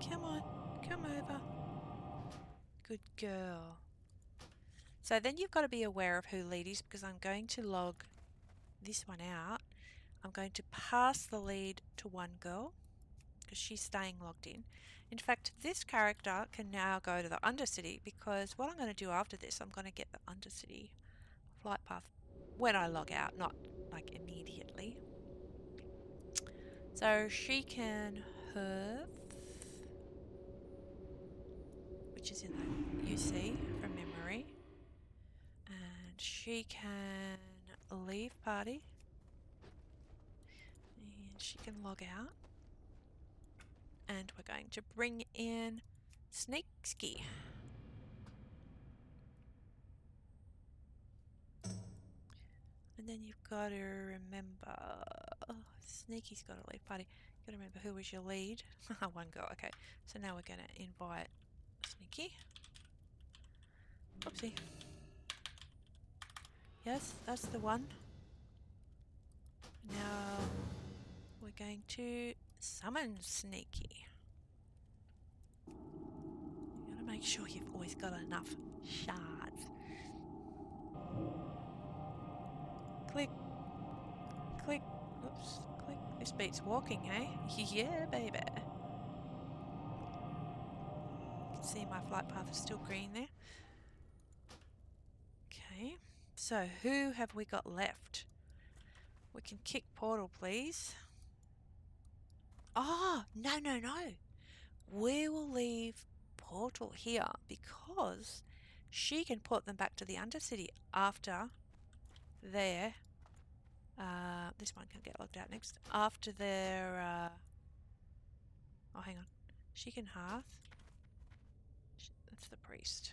Come on, come over. Good girl. So then you've got to be aware of who lead is, because I'm going to log this one out. I'm going to pass the lead to one girl. because she's staying logged in. In fact, this character can now go to the Undercity, because what I'm going to do after this, I'm going to get the Undercity flight path when I log out, not like immediately. So she can have, which is in the UC from memory, and she can leave party, and she can log out, and we're going to bring in Sneaky. And then you've got to remember, Sneaky's got to leave party. You've got to remember who was your lead. One girl, okay. So now we're going to invite Sneaky. Oopsie. Yes, that's the one. Now we're going to summon Sneaky. You've got to make sure you've always got enough shards. Click. Click. Oops. Click. This beats walking, eh? Yeah, baby. You can see my flight path is still green there. Okay. So who have we got left? We can kick Portal, please. Oh, no. We will leave Portal here because she can port them back to the Undercity after their... this one can get logged out next. After their... oh, hang on. She can hearth. That's the priest.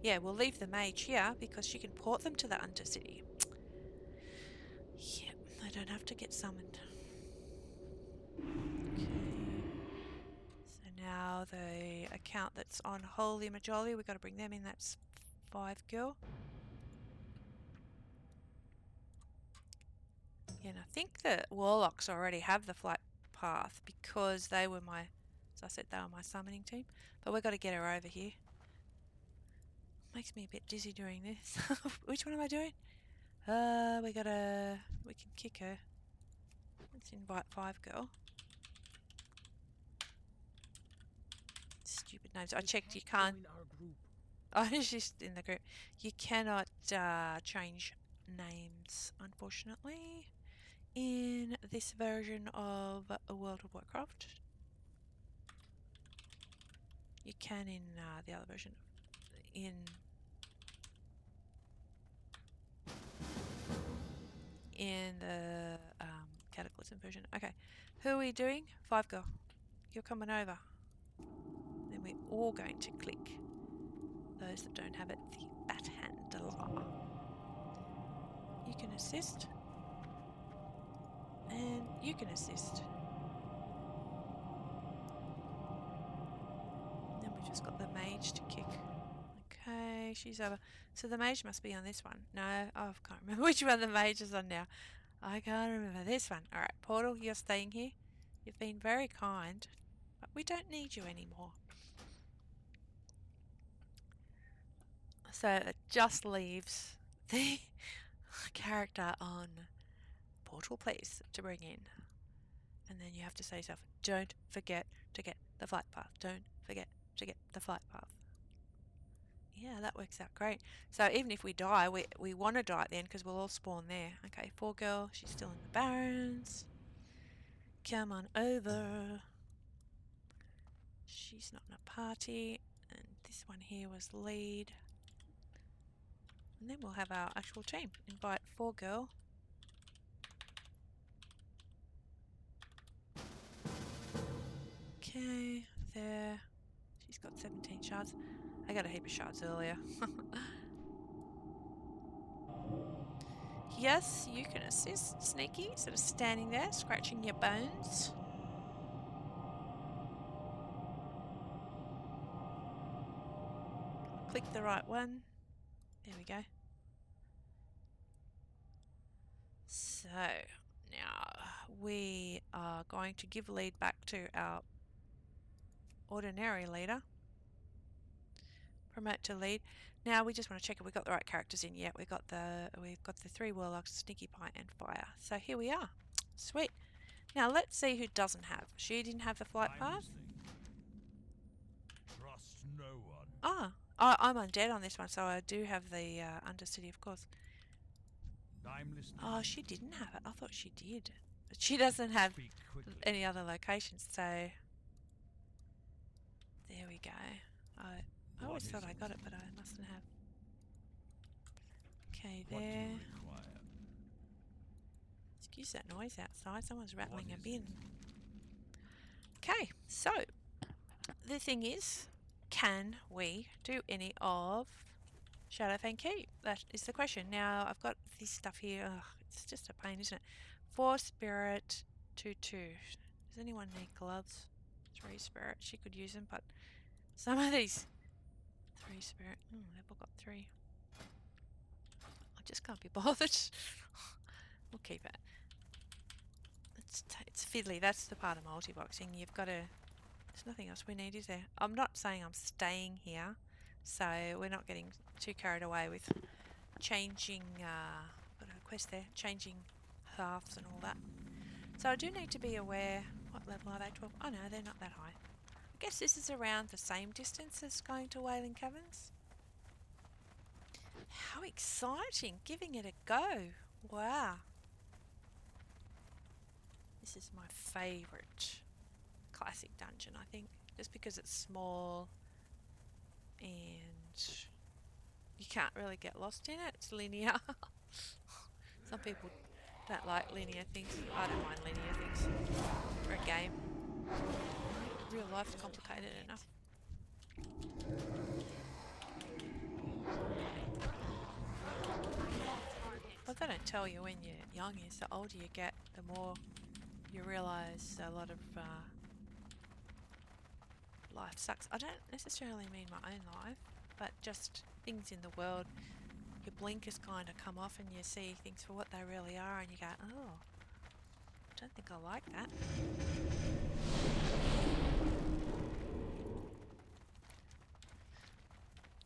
Yeah, we'll leave the mage here because she can port them to the Undercity. Yep, I don't have to get summoned. Okay. So now the account that's on Holy Majoli, we've got to bring them in. That's 5 girl. Yeah, and I think the Warlocks already have the flight path because they were my, as I said, they were my summoning team. But we've got to get her over here. Makes me a bit dizzy doing this. Which one am I doing? We can kick her. Let's invite 5 girl. Stupid names. I checked, you can't. Oh, she's in the group. You cannot change names, unfortunately, in this version of World of Warcraft. You can in the other version. In the Cataclysm version. Okay, who are we doing? 5 girl. You're coming over. Then we're all going to click. Those that don't have it, the bat handler. You can assist. And you can assist. And then we've just got the mage to kick. Okay, she's over. So the mage must be on this one. No, I can't remember which one the mage is on now. I can't remember this one. Alright, Portal, you're staying here. You've been very kind, but we don't need you anymore. So it just leaves the character on Portal, please, to bring in. And then you have to say to yourself, don't forget to get the flight path. Don't forget to get the flight path. Yeah, that works out great. So even if we die, we want to die at the end because we'll all spawn there. Okay, 4 girl, she's still in the Barrens. Come on over. She's not in a party. And this one here was lead. And then we'll have our actual team. Invite 4 girl. Okay, there. She's got 17 shards. I got a heap of shards earlier. Yes, you can assist, Sneaky. Sort of standing there, scratching your bones. Click the right one. There we go. So, now we are going to give lead back to our ordinary leader. Promote to lead. Now we just want to check if we've got the right characters in yet. We've got the 3 Warlocks, Sneaky Pie and Fire. So here we are. Sweet. Now let's see who doesn't have. She didn't have the flight path. Trust no one. Ah, I'm undead on this one, so I do have the Undercity, of course. I'm listening. Oh, she didn't have it. I thought she did. But she doesn't have Speak quickly. any other locations, so there we go. I always thought I got it, but I mustn't have. Okay, What do you there. require? Excuse that noise outside. Someone's rattling a bin. Okay, so the thing is, can we do any of Shadowfang Keep? That is the question. Now, I've got this stuff here. Ugh, it's just a pain, isn't it? 4 spirit, 2. Does anyone need gloves? 3 spirit. She could use them, but some of these 3 spirit. They've all got 3. I just can't be bothered. We'll keep it. It's fiddly. That's the part of multiboxing. You've got to. There's nothing else we need, is there? I'm not saying I'm staying here, so we're not getting too carried away with changing. Got a quest there. Changing paths and all that. So I do need to be aware. What level are they? 12? Oh no, they're not that high. I guess this is around the same distance as going to Wailing Caverns. How exciting! Giving it a go. Wow. This is my favourite classic dungeon, I think, just because it's small and you can't really get lost in it. It's linear. Some people don't like linear things. I don't mind linear things for a game. Real life's complicated enough. What they don't tell you when you're young is the older you get, the more you realise a lot of life sucks. I don't necessarily mean my own life, but just things in the world. Your blinkers kind of come off and you see things for what they really are and you go, oh, I don't think I like that.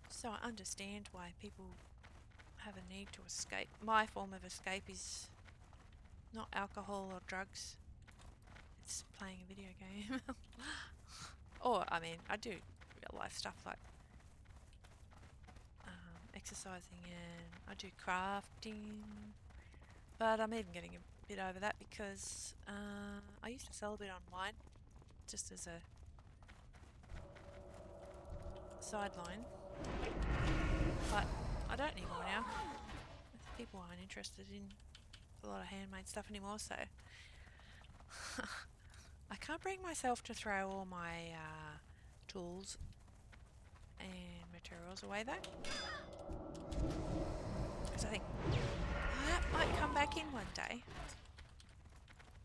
So I understand why people have a need to escape. My form of escape is not alcohol or drugs. It's playing a video game. Or, I mean, I do real life stuff like exercising and I do crafting. But I'm even getting a bit over that because I used to sell a bit online just as a sideline. But I don't anymore now. People aren't interested in a lot of handmade stuff anymore, so I can't bring myself to throw all my tools and materials away though, because I think that might come back in one day.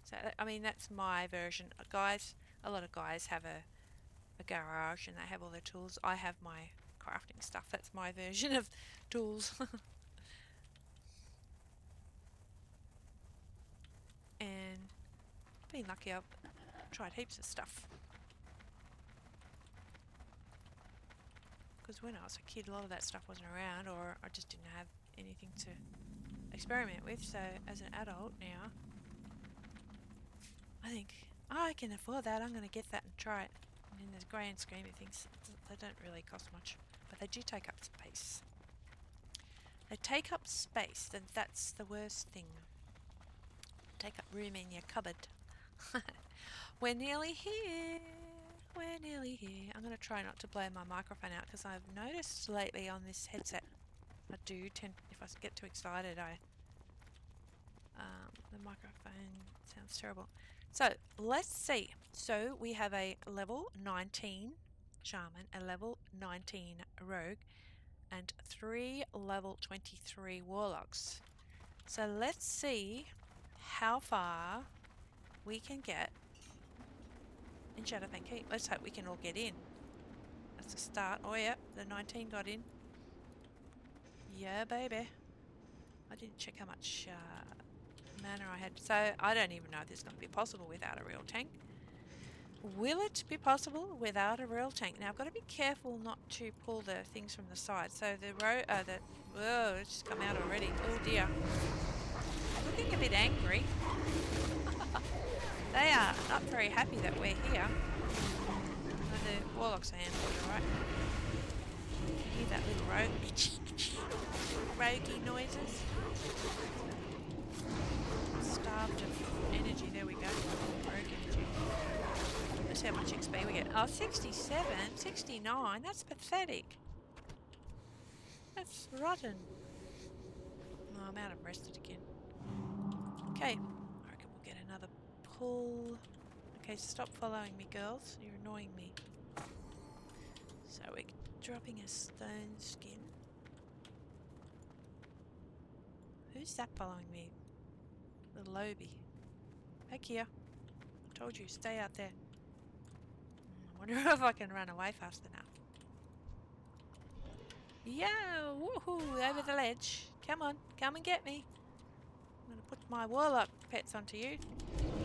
So I mean, that's my version. Guys, a lot of guys have a garage and they have all their tools. I have my crafting stuff. That's my version of tools. And been lucky, I've tried heaps of stuff. Because when I was a kid, a lot of that stuff wasn't around, or I just didn't have anything to experiment with. So as an adult now, I think, oh, I can afford that, I'm going to get that and try it. And in the grand scheme of things, they don't really cost much, but they do take up space. They take up space, and that's the worst thing. Take up room in your cupboard. We're nearly here. We're nearly here. I'm going to try not to blow my microphone out because I've noticed lately on this headset, I do tend, if I get too excited, the microphone sounds terrible. So let's see. So we have a level 19 Shaman, a level 19 Rogue, and 3 level 23 Warlocks. So let's see how far we can get in Shadowfang Keep. Let's hope we can all get in. That's a start. Oh yeah, the 19 got in. Yeah, baby. I didn't check how much mana I had. So I don't even know if this is going to be possible without a real tank. Will it be possible without a real tank? Now I've got to be careful not to pull the things from the side. So whoa, it's just come out already. Oh dear. Looking a bit angry. They are not very happy that we're here. Oh, the Warlocks are handling it, alright. Hear that little roguey noises. Starved of energy, there we go. Rogue energy. Let's see how much XP we get. Oh, 67, 69, that's pathetic. That's rotten. Oh, I'm out of rested again. Okay, I reckon we'll get another pull. Okay, stop following me, girls. You're annoying me. So we're dropping a stone skin. Who's that following me? The Lvlv. Back here. I told you, stay out there. I wonder if I can run away fast enough. Yeah, woohoo, over the ledge. Come on, come and get me. I'm going to put my Warlock pets onto you.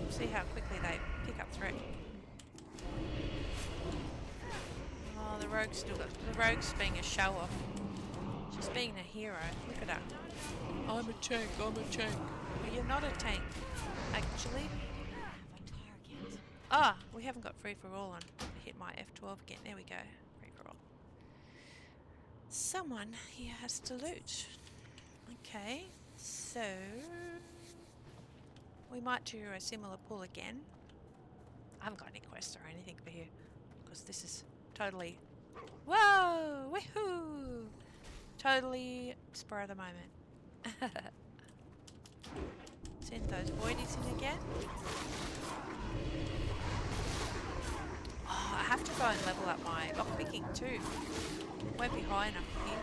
See how quickly they pick up threat. Oh, the rogue's being a show-off. She's being a hero. Look at her. I'm a tank, I'm a tank. Well, you're not a tank, actually. Ah, we haven't got free-for-all on. Hit my F12 again. There we go. Free-for-all. Someone here has to loot. Okay, so we might do a similar pull again. I haven't got any quests or anything for here because this is totally, whoa, woohoo, totally spur of the moment. Send those Voidies in again. Oh, I have to go and level up my lockpicking too. Won't be high enough here.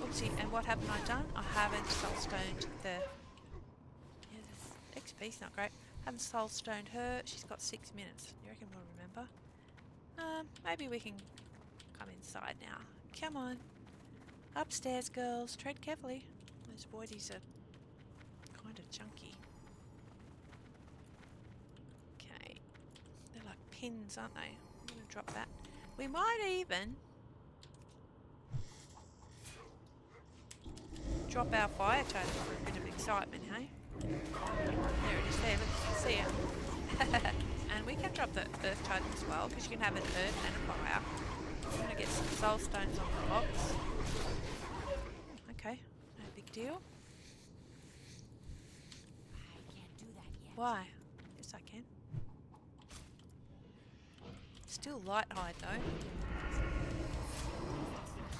Oopsie, and what haven't I done? I haven't soulstoned the... Yeah, this XP's not great. Haven't soulstoned her. She's got 6 minutes. You reckon we'll remember? Maybe we can come inside now. Come on. Upstairs, girls. Tread carefully. Those Voidies are kind of chunky. Okay. They're like pins, aren't they? I'm going to drop that. We might even drop our fire totem for a bit of excitement, hey? There it is there, let's see it. And we can drop the earth totem as well, because you can have an earth and a fire. I'm going to get some soul stones on the box. Okay, no big deal. I can't do that yet. Why? Yes, I can. Still light hide though.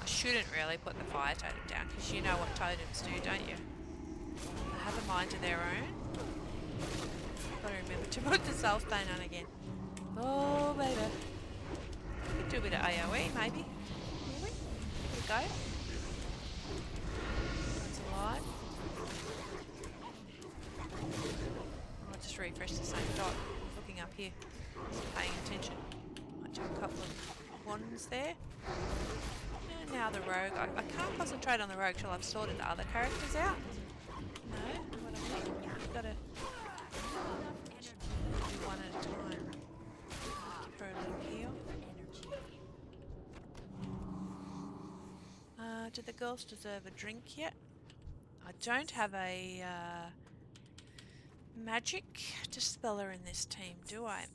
I shouldn't really put the fire totem down because you know what totems do, don't you? They have a mind of their own. Gotta remember to put the soul stone on again. Oh baby. Could do a bit of AoE maybe. Will we? Here we go. That's alive. I'll just refresh the same dot. Looking up here. Paying attention. Might do a couple of wands there. And now the rogue. I can't concentrate on the rogue till I've sorted the other characters out. No, what I mean. I've got to do one at a time. Give her a little heal. Do the girls deserve a drink yet? I don't have a magic dispeller in this team, do I?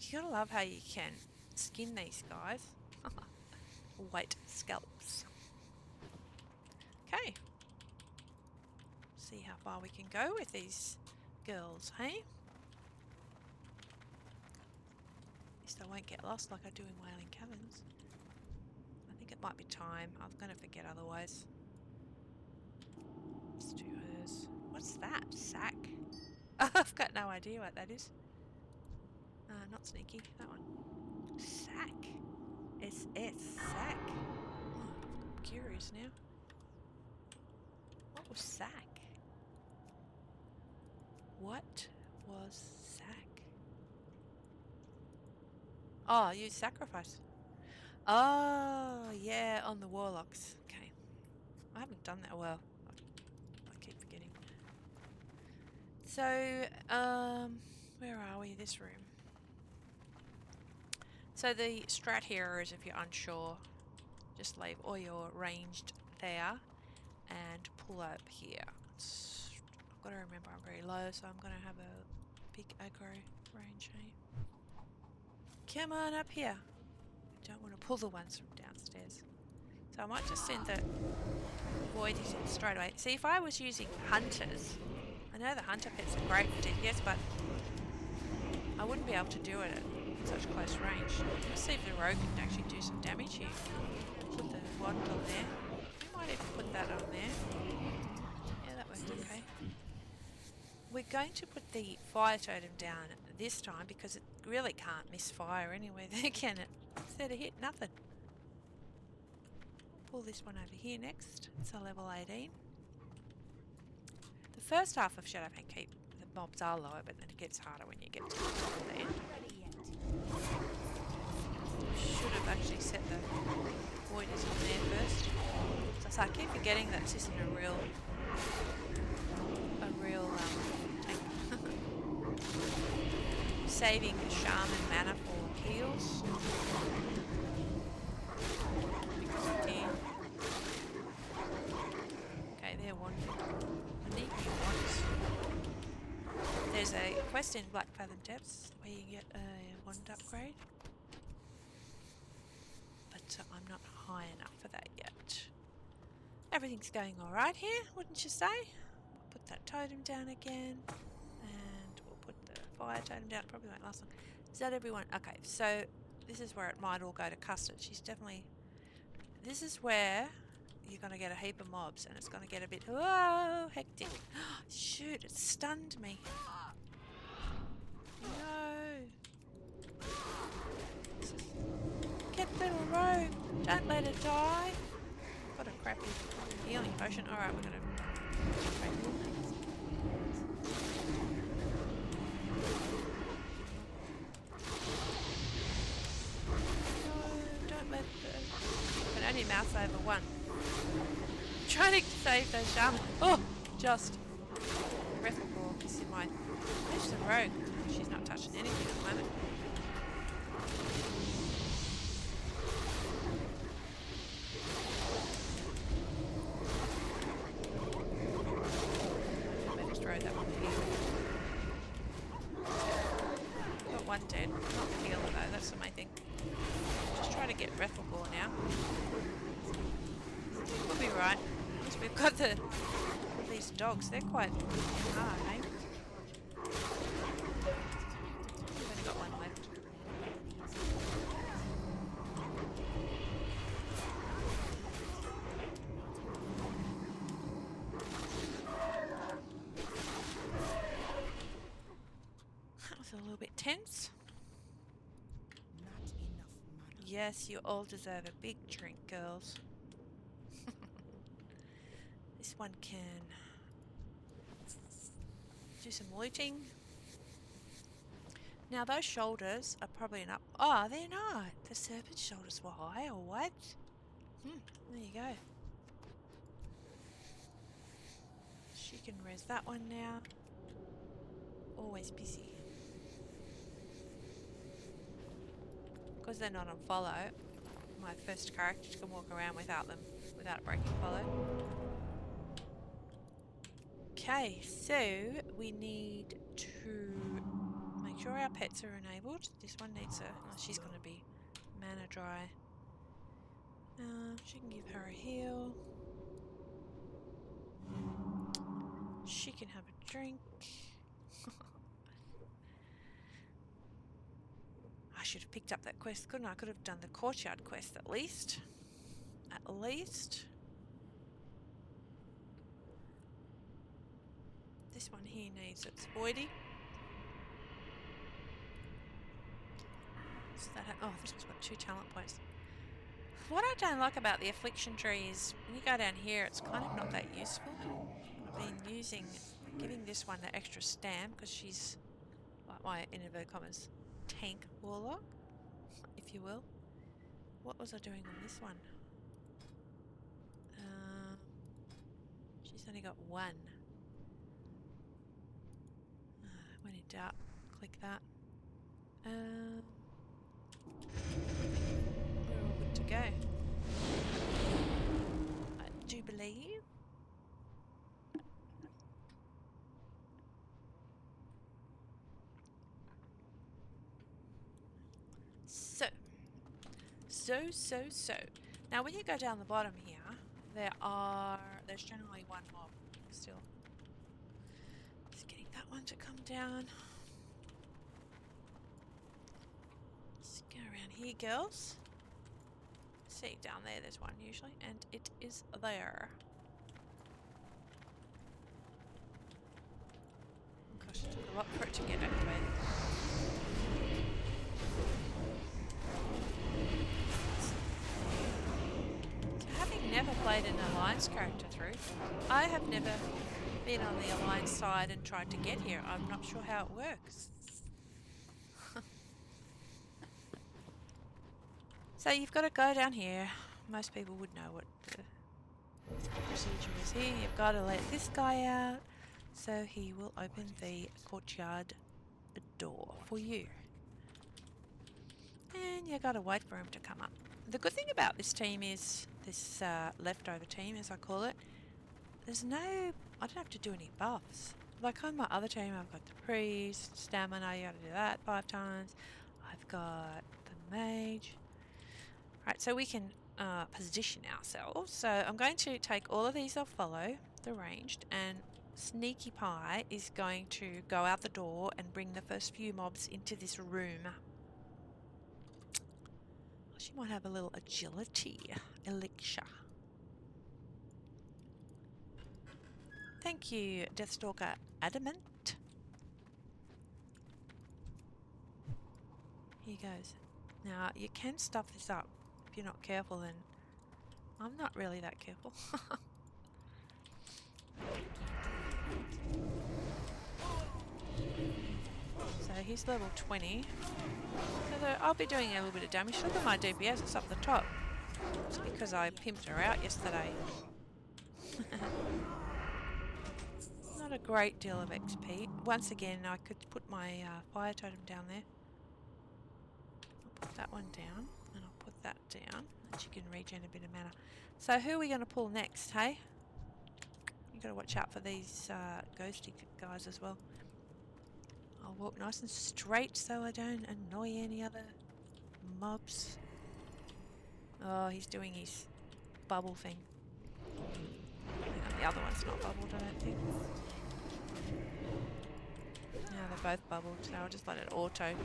You gotta love how you can skin these guys. White scalps. Okay. See how far we can go with these girls, hey? At least I won't get lost like I do in Wailing Caverns. I think it might be time. I'm gonna forget otherwise. Let's do hers. What's that? Sack? I've got no idea what that is. Not sneaky. That one. Sack. SS. Sack. I'm curious now. What was sack? What was sack? Oh, use sacrifice. Oh, yeah, on the Warlocks. Okay. I haven't done that well. I keep forgetting. So, where are we? This room. So the strat here is if you're unsure, just leave all your ranged there and pull up here. I've got to remember I'm very low, so I'm going to have a big aggro range here. Come on up here. Don't want to pull the ones from downstairs. So I might just send the Voidies in straight away. See, if I was using hunters, I know the hunter pets are great for DPS, but I wouldn't be able to do it at such close range. Let's see if the rogue can actually do some damage here. Put the wand on there. We might even put that on there. Yeah, that worked okay. We're going to put the fire totem down this time because it really can't misfire anywhere there, can it? Instead of hit, nothing. Pull this one over here next. It's a level 18. The first half of Shadowpaint Keep, the mobs are lower, but then it gets harder when you get to the end. Should have actually set the Voidies on there first. So I keep forgetting that this isn't a real tank. Saving the Shaman mana for heals. Because I can. Okay, they're one. I need new ones. There's a quest in Black Fathom Depths where you get a wand upgrade. But I'm not high enough for that yet. Everything's going alright here, wouldn't you say? Put that totem down again. And we'll put the fire totem down. Probably won't last long. Is that everyone? Okay, so this is where it might all go to custard. She's definitely... This is where you're going to get a heap of mobs and it's going to get a bit... Whoa! Hectic. Shoot, it stunned me. No. Get little rogue. Don't let her die. Got a crappy healing potion. Alright, we're going to... Can only mouse over one. I'm trying to save those Shaman. Oh, just. Breathable is in my... There's the rogue. She's not touching anything at the moment. I just throw that one here. Got one dead. Not the healer though, that's the main thing. Just try to get Breathable now. We'll be right. Because we've got these dogs, they're quite hard, eh? We've only got one left. That was a little bit tense. Yes, you all deserve a big drink, girls. This one can do some looting. Now those shoulders are probably an up... Oh, they're not. The serpent shoulders were high, or what? There you go. She can res that one now. Always busy. Because they're not on follow, my first character can walk around without them, without breaking follow. Okay, so we need to make sure our pets are enabled. This one needs a... Oh, she's going to be mana dry. She can give her a heal. She can have a drink. I should have picked up that quest, couldn't I? I could have done the courtyard quest at least. At least. This one here needs its Voidie. So that oh, this one's got 2 talent points. What I don't like about the affliction tree is when you go down here, it's kind of not that useful. I've been giving this one the extra stam because she's like my in inverted commas tank warlock, if you will. What was I doing on this one? She's only got 1. When in doubt, click that. We're all good to go. I do believe. So. Now when you go down the bottom here, there's generally one mob still. Just getting that one to come down. Let's go around here, girls. See, down there's one usually, and it is there. Gosh, it took a lot for it to get activated. Never played an alliance character through. I have never been on the alliance side and tried to get here. I'm not sure how it works. So you've got to go down here. Most people would know what the procedure is here. You've got to let this guy out so he will open the courtyard door for you. And you've got to wait for him to come up. The good thing about this team is, this leftover team as I call it, I don't have to do any buffs. Like on my other team I've got the priest, stamina, you gotta do that 5 times. I've got the mage. Right, so we can position ourselves. So I'm going to take all of these, I'll follow the ranged, and Sneaky Pie is going to go out the door and bring the first few mobs into this room. She might have a little agility elixir. Thank you, Deathstalker Adamant. Here goes. Now, you can stuff this up if you're not careful, and I'm not really that careful. So he's level 20. So I'll be doing a little bit of damage. Look at my DPS, it's up the top. It's because I pimped her out yesterday. Not a great deal of XP. Once again, I could put my fire totem down there. I'll put that one down, and I'll put that down, and she can regen a bit of mana. So who are we going to pull next, hey? You've got to watch out for these ghosty guys as well. I'll walk nice and straight so I don't annoy any other mobs. Oh, he's doing his bubble thing. And the other one's not bubbled, I don't think. Now they're both bubbled, so I'll just let it auto.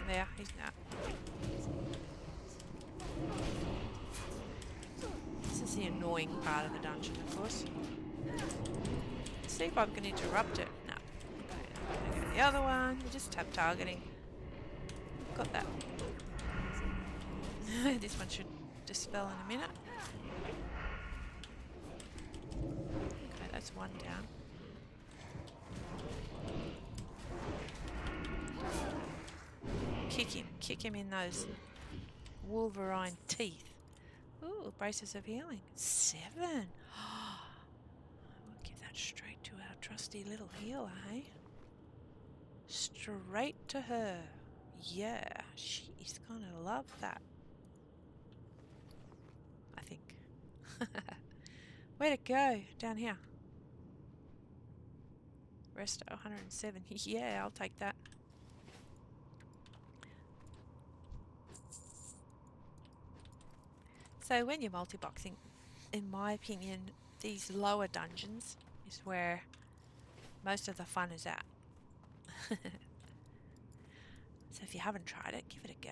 There, he's not. This is the annoying part of the dungeon, of course. Let's see if I can interrupt it. No. Okay, go to the other one. We just tap targeting. Got that. This one should dispel in a minute. Okay, that's one down. Kick him in those Wolverine teeth. Ooh, braces of healing. 7. We'll give that straight to our trusty little healer, hey? Straight to her. Yeah, she's gonna love that. I think. Where'd it go? Down here. Rest 107. Yeah, I'll take that. So when you're multi-boxing, in my opinion, these lower dungeons is where most of the fun is at. So if you haven't tried it, give it a go.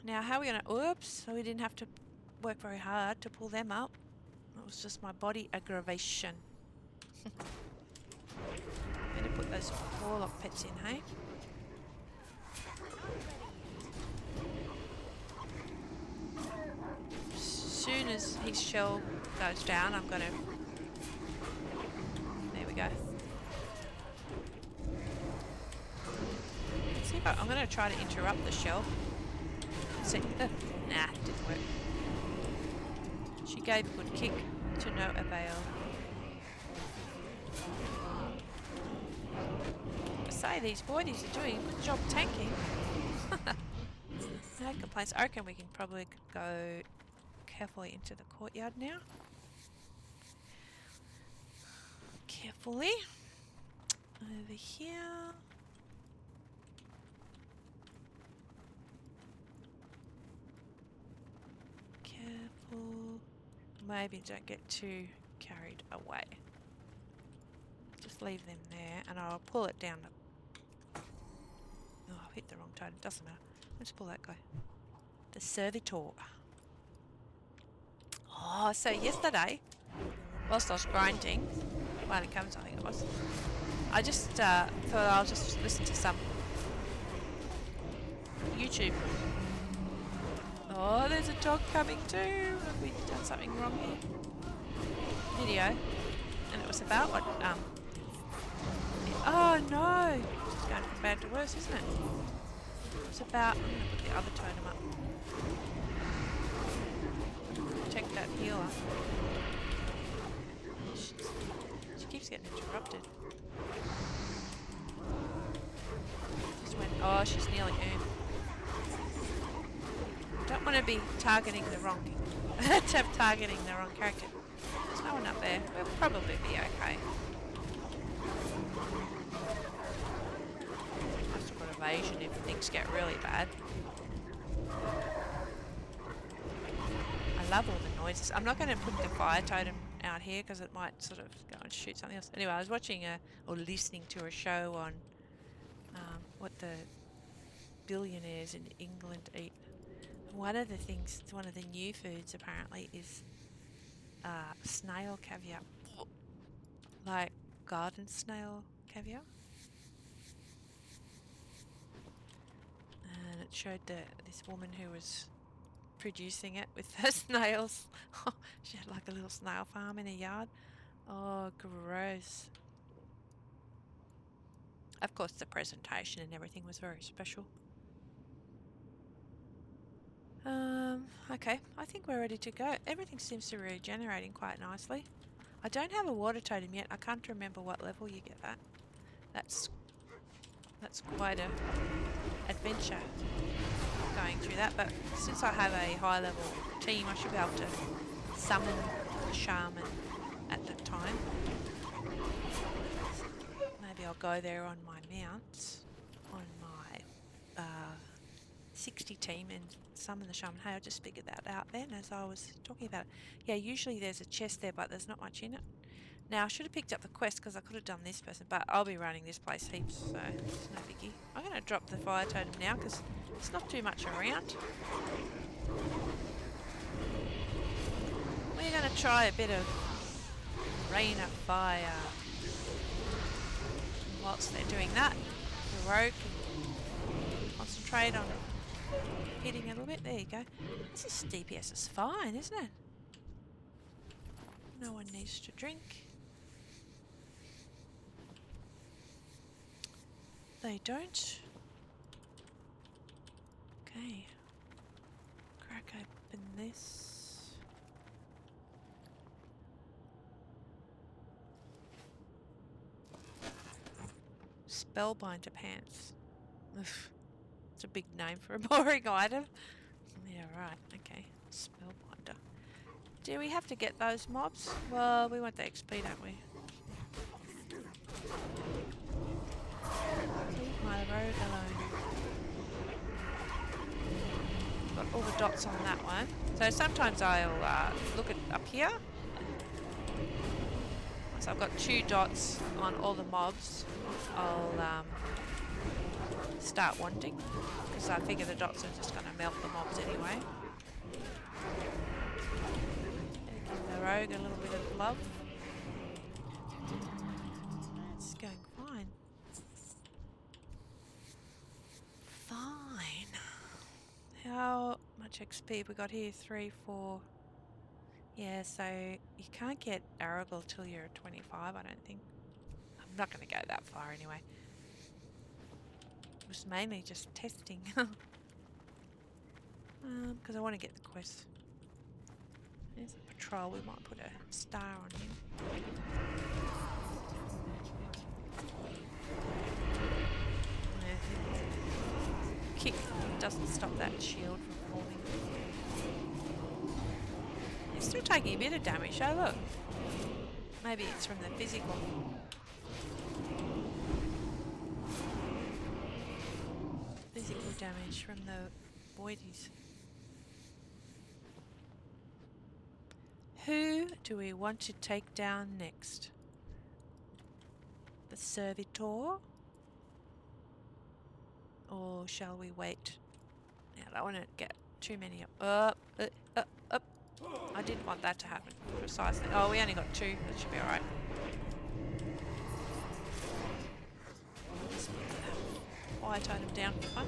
Now, how are we going to... Oops, so we didn't have to work very hard to pull them up. It was just my body aggravation. I'm going to put those Warlock pets in, hey? As soon as his shell goes down, I'm going to... There we go. See if I'm going to try to interrupt the shell. See, nah, it didn't work. She gave a good kick to no avail. I say these Voidies are doing a good job tanking. No complaints. I reckon we can probably go carefully into the courtyard now. Carefully. Over here. maybe don't get too carried away. Just leave them there, and I'll pull it down. Oh, I've hit the wrong totem. Doesn't matter. Let's pull that guy. The servitor. Oh, so yesterday, whilst I was grinding, when it comes, I think it was, I just thought I'll just listen to some YouTube. Oh, there's a dog coming too. Have we done something wrong here? Video, and it was about what oh no, it's going from bad to worse, isn't it? It's about, I'm going to put the other totem up. Check that healer. She keeps getting interrupted. Just went, oh, she's nearly don't want to be targeting the wrong targeting the wrong character. There's no one up there. We'll probably be okay. I've still got evasion if things get really bad. I love all the noises. I'm not going to put the fire totem out here because it might sort of go and shoot something else. Anyway, I was watching or listening to a show on what the billionaires in England eat. One of the things, one of the new foods apparently is snail caviar. Like garden snail caviar. And it showed this woman who was producing it with her snails. She had like a little snail farm in her yard. Oh, gross. Of course, the presentation and everything was very special. Okay, I think we're ready to go. Everything seems to be regenerating quite nicely. I don't have a water totem yet. I can't remember what level you get that. That's quite a adventure going through that. But since I have a high level team, I should be able to summon the Shaman at that time. Maybe I'll go there on my mounts, on my 60 team, and summon the Shaman. Hey, I just figured that out then as I was talking about it. Yeah, usually there's a chest there, but there's not much in it. Now, I should have picked up the quest because I could have done this person, but I'll be running this place heaps, so it's no biggie. I'm going to drop the fire totem now because it's not too much around. We're going to try a bit of rain of fire. And whilst they're doing that, the rogue can concentrate on hitting a little bit. There you go. This DPS is fine, isn't it? No one needs to drink. They don't. Okay. Crack open this. Spellbinder pants. Ugh. It's a big name for a boring item. Yeah, right. Okay. Spellbinder. Do we have to get those mobs? Well, we want the XP, don't we? Leave my rogue alone. Got all the dots on that one. So sometimes I'll look at up here. Once I've got 2 dots on all the mobs, I'll start wanting, because I figure the dots are just going to melt the mobs anyway. Give the rogue a little bit of love. It's going fine. Fine. How much XP have we got here? 3, 4. Yeah, so you can't get Aragorn till you're 25, I don't think. I'm not going to go that far anyway. It was mainly just testing. Because I want to get the quest. There's a patrol, we might put a star on him. Kick doesn't stop that shield from falling. It's still taking a bit of damage, oh look. Maybe it's from the physical. Physical damage from the Voidies. Who do we want to take down next? The servitor? Or shall we wait? Now, I don't want to get too many up. Up. I didn't want that to happen. Precisely. Oh, we only got 2. That should be alright. Fire totem down for fun.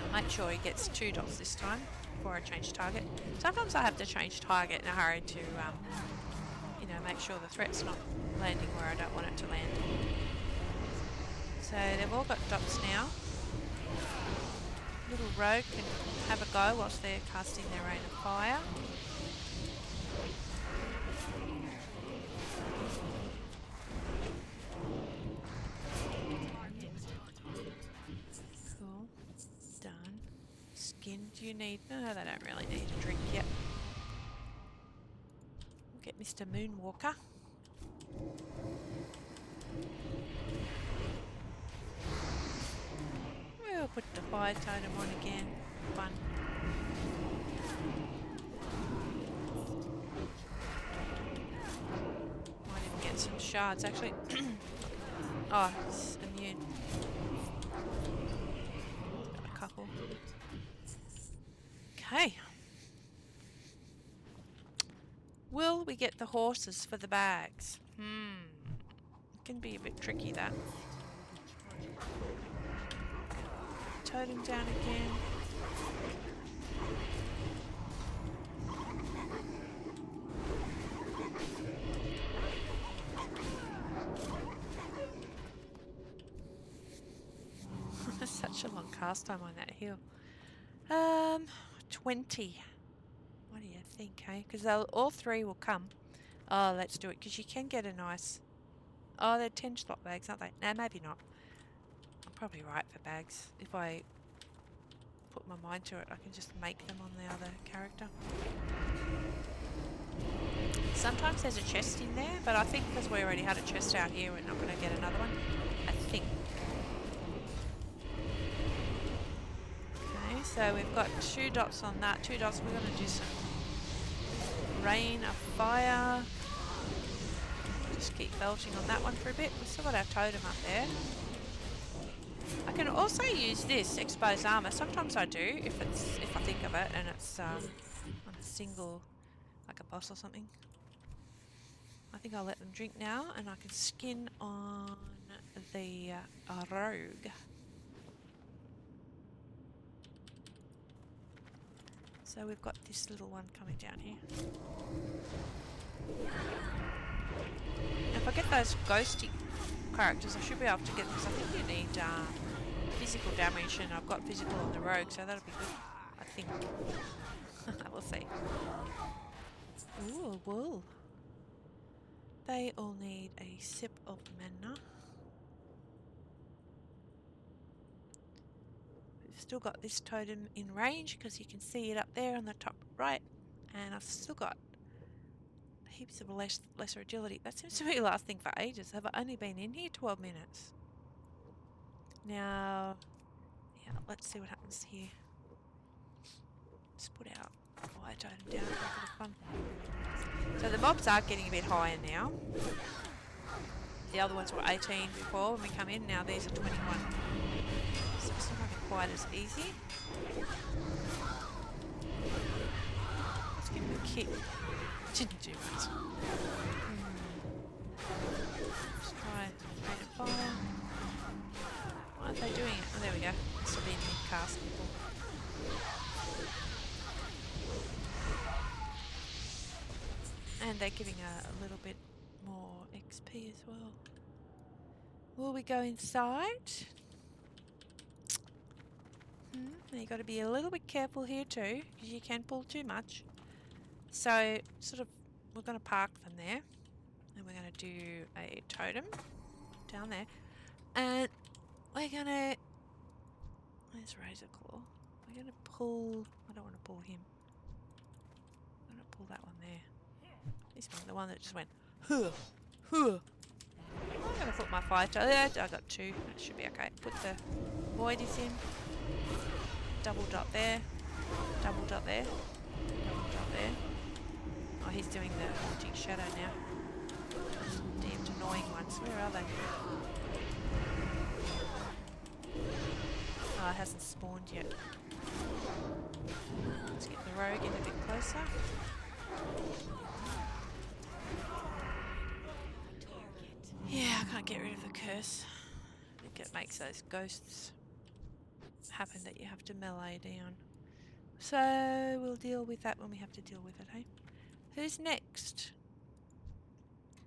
I'll make sure he gets 2 dots this time before I change target. Sometimes I have to change target in a hurry to, you know, make sure the threat's not landing where I don't want it to land. So they've all got dots now. Little rogue can have a go whilst they're casting their rain of fire. Cool. Done. Skin, do you need? No, they don't really need a drink yet. We'll get Mr. Moonwalker. We'll put the fire totem on again. Fun. Might even get some shards actually. Oh, it's immune. Got a couple. Okay. Will we get the horses for the bags? It can be a bit tricky that. Totem down again. Such a long cast time on that hill. 20. What do you think, hey? Because all 3 will come. Oh, let's do it, because you can get a nice... Oh, they're 10 slot bags, aren't they? No, maybe not. I'm probably right for bags. If I put my mind to it, I can just make them on the other character. Sometimes there's a chest in there, but I think because we already had a chest out here, we're not going to get another one. I think. Okay, so we've got 2 dots on that. 2 dots, we're going to do some rain of fire. Just keep belching on that one for a bit. We've still got our totem up there. I can also use this exposed armor. Sometimes I do if I think of it and it's on a single, like a boss or something. I think I'll let them drink now, and I can skin on the rogue. So we've got this little one coming down here. If I get those ghosty characters, I should be able to get them, because I think you need physical damage, and I've got physical on the rogue, so that'll be good, I think. We'll see. Ooh, wool. They all need a sip of mana. We've still got this totem in range, because you can see it up there on the top right, and I've still got heaps of lesser agility. That seems to be lasting for ages. Have I only been in here 12 minutes? Now, yeah, let's see what happens here. Let's put our fire totem down for a bit of fun. So the mobs are getting a bit higher now. The other ones were 18 before when we come in. Now these are 21. So it's not quite as easy. Let's give him a kick. Didn't do much. Let's try rate of fire. Why aren't they doing it? Oh, there we go. This will be mid-cast people. And they're giving a little bit more XP as well. Will we go inside? You got to be a little bit careful here too, because you can pull too much. So, sort of, we're going to park them there, and we're going to do a totem down there, and we're going to, where's Razor Claw? We're going to pull, I don't want to pull him, I'm going to pull that one there, this one, the one that just went, huh, huh. I'm going to put my fire totem, I got 2, that should be okay. Put the Voidies in, double dot there, double dot there, double dot there. Oh, he's doing the haunting shadow now. Those damned annoying ones. Where are they? Oh, it hasn't spawned yet. Let's get the rogue in a bit closer. Yeah, I can't get rid of the curse. I think it makes those ghosts happen that you have to melee down. So we'll deal with that when we have to deal with it, hey? Who's next?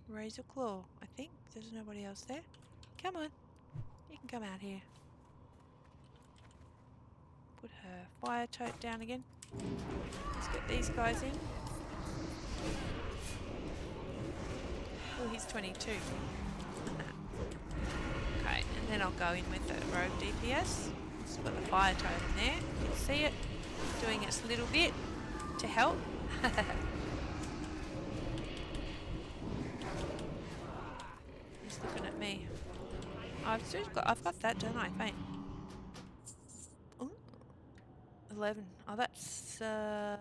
Razor Claw, I think. There's nobody else there. Come on. You can come out here. Put her fire tote down again. Let's get these guys in. Oh, he's 22. Okay, and then I'll go in with the rogue DPS. It's got the fire totem there. You can see it doing its little bit to help. He's looking at me. I've got that, don't I? Fine. Ooh, 11. Oh, that's anyway,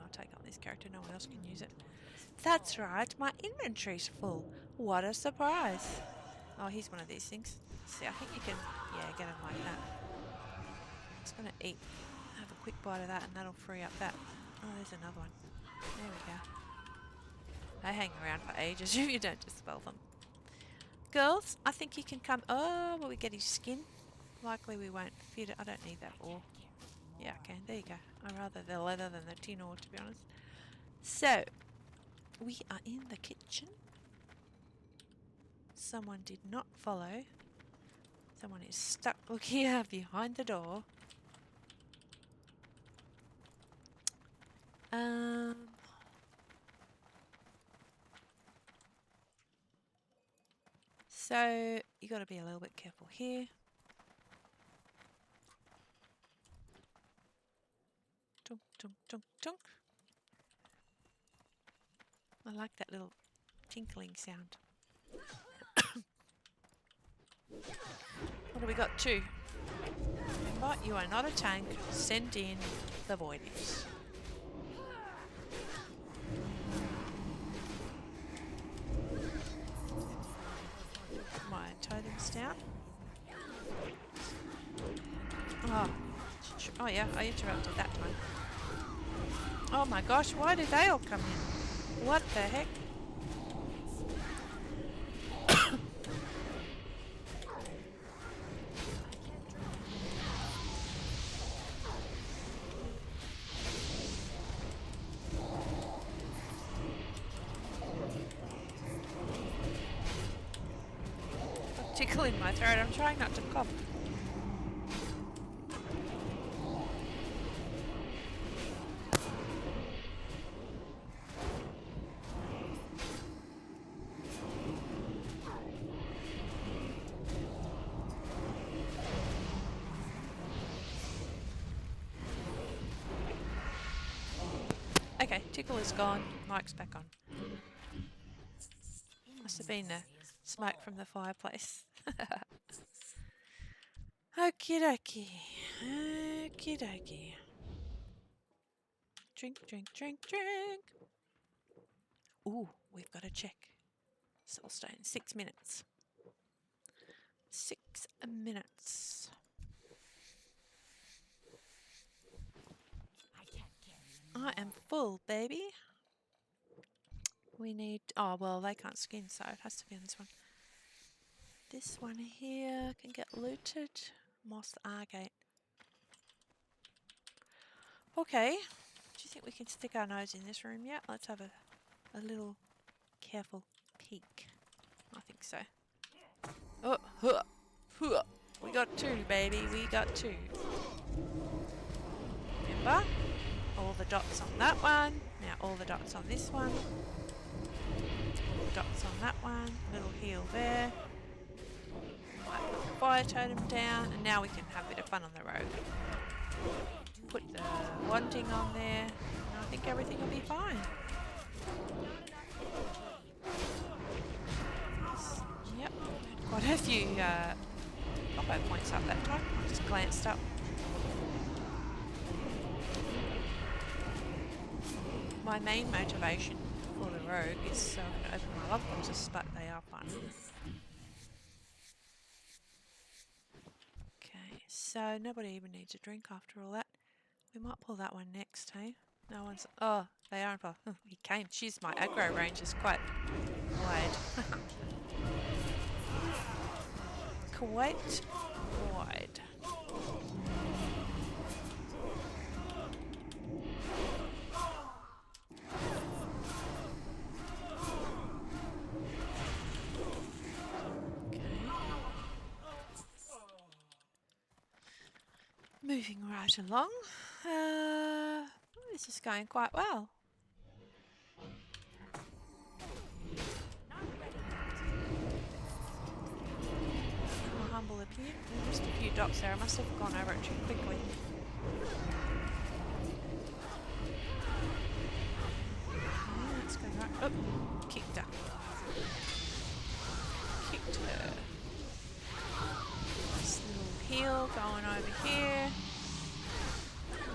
I'll take on this character. No one else can use it. That's right. My inventory's full. What a surprise! Oh, he's one of these things. See, I think you can, yeah, get him like that. Just gonna eat, have a quick bite of that, and that'll free up that. Oh, there's another one. There we go. They hang around for ages if you don't dispel them. Girls, I think you can come. Oh, will we get his skin? Likely we won't fit it. I don't need that ore. Yeah, okay, there you go. I'd rather the leather than the tin ore, to be honest. So, we are in the kitchen. Someone did not follow. Someone is stuck here behind the door. So you got to be a little bit careful here. Tunk, tunk, tunk, tunk. I like that little tinkling sound. What have we got? 2. Remember, you are not a tank. Send in the Voidies. My totem's down. Oh yeah, I interrupted that one. Oh my gosh, why did they all come in? What the heck? Tickle in my throat. I'm trying not to cough. Okay, tickle is gone. Mic's back on. Must have been the smoke from the fireplace. Okie dokie. Okie dokie. Drink, drink, drink, drink. Ooh, we've got to check. Soulstone, 6 minutes. 6 minutes. I am full, baby. We need... Oh, well, they can't skin, so it has to be on this one. This one here can get looted. Moss Argate. Okay. Do you think we can stick our nose in this room yet? Let's have a little careful peek. I think so. Oh, huh, huh. We got 2, baby. We got 2. Remember? All the dots on that one. Now all the dots on this one. All the dots on that one. Little heal there. Fire totem down, and now we can have a bit of fun on the road. Put the wanting on there, and I think everything will be fine. Yep, quite a few combo points up that time. I just glanced up. my main motivation for the rogue is so I can open my lockboxes, but they are fun. Okay, so nobody even needs a drink after all that. We might pull that one next, hey? No one's... Oh, they are involved. Oh, he came. She's my aggro range is quite wide. Quite wide. Moving right along. This is going quite well. My humble opinion. Just a few dots there. I must have gone over it too quickly. Let's go right. Oh, kicked her. Kicked her. This little heel going over here.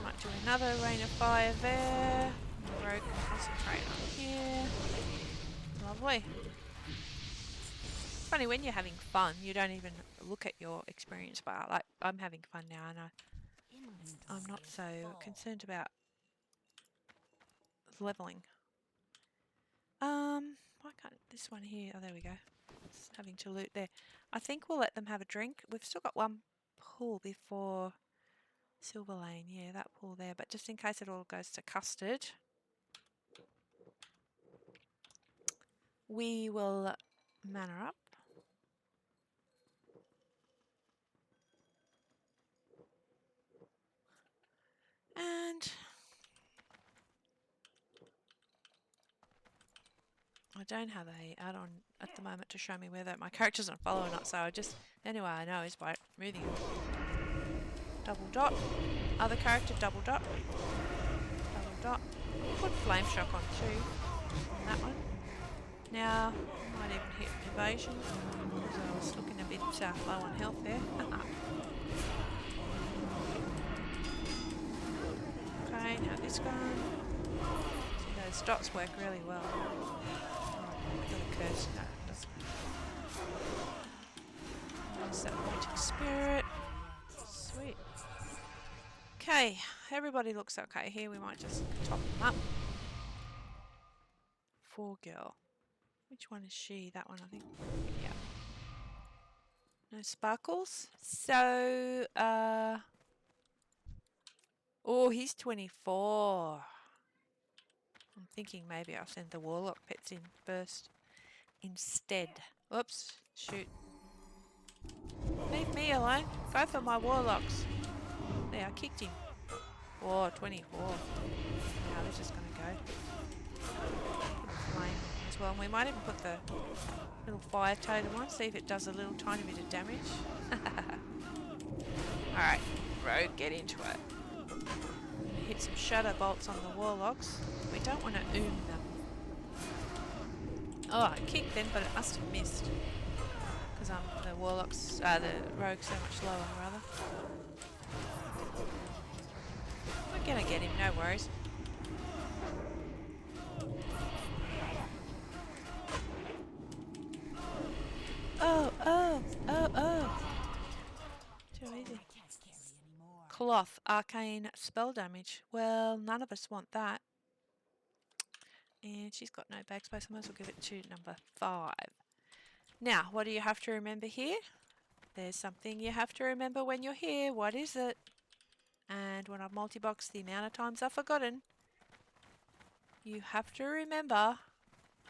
Might do another rain of fire there. The rogue can concentrate on here. Lovely. Funny when you're having fun, you don't even look at your experience bar. Like I'm having fun now, and I'm not so concerned about leveling. Why can't this one here? Oh, there we go. It's having to loot there. I think we'll let them have a drink. We've still got one pull before Silver Lane. Yeah, that pull there. But just in case it all goes to custard, we will mana up. And I don't have a add-on at the moment to show me whether my character's on follow or not, so I just, anyway I know is by moving it. Double dot, other character, double dot, double dot. Put Flame Shock on too, on that one. Now, might even hit evasion, because I was looking a bit low on health there. Okay, now this one. See, those dots work really well. Got a curse. No, it doesn't. There's that Haunting Spirit. Sweet. Okay, everybody looks okay here. We might just top them up. 4 girl. Which one is she? That one, I think. Yeah. No sparkles. So, oh, he's 24. I'm thinking maybe I'll send the Warlock pets in first instead. Oops, shoot. Leave me alone. Go for my Warlocks. There, I kicked him. Oh, 24. Now this is going to go. Flame as well. And we might even put the little fire totem on, see if it does a little tiny bit of damage. Alright, Rogue, get into it. Hit some shadow bolts on the Warlocks. We don't want to them. Oh, I kicked then, but it must have missed. Because the Warlocks, the Rogue's so much lower, rather. We're gonna get him, no worries. Oh. Too easy. Cloth, arcane spell damage. Well, none of us want that. And she's got no backspace, I might as well give it to number 5. Now, what do you have to remember here? There's something you have to remember when you're here. What is it? And when I've multi-boxed the amount of times I've forgotten, you have to remember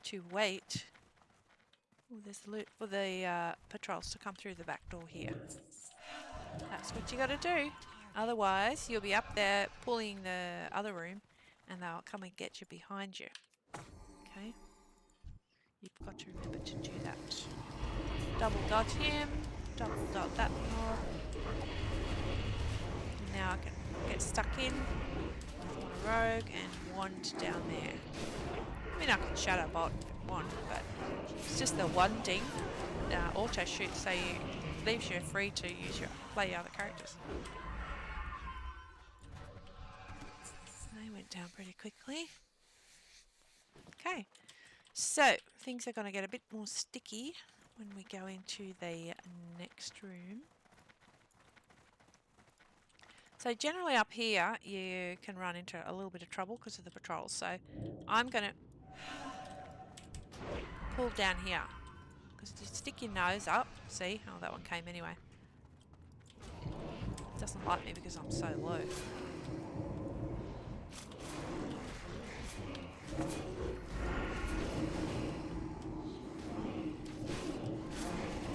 to wait. Oh, there's loot for the patrols to come through the back door here. That's what you got to do. Otherwise, you'll be up there pulling the other room and they'll come and get you behind you. Okay? You've got to remember to do that. Double dot him, double dot that more. Now I can get stuck in. Want a rogue and wand down there. I mean, I can shadow bolt if I want, but it's just the wanding auto shoot, so it leaves you free to play other characters. They went down pretty quickly. Okay, so things are going to get a bit more sticky when we go into the next room. So generally up here you can run into a little bit of trouble because of the patrols. So I'm going to pull down here because you stick your nose up. See? Oh, that one came anyway. It doesn't like me because I'm so low.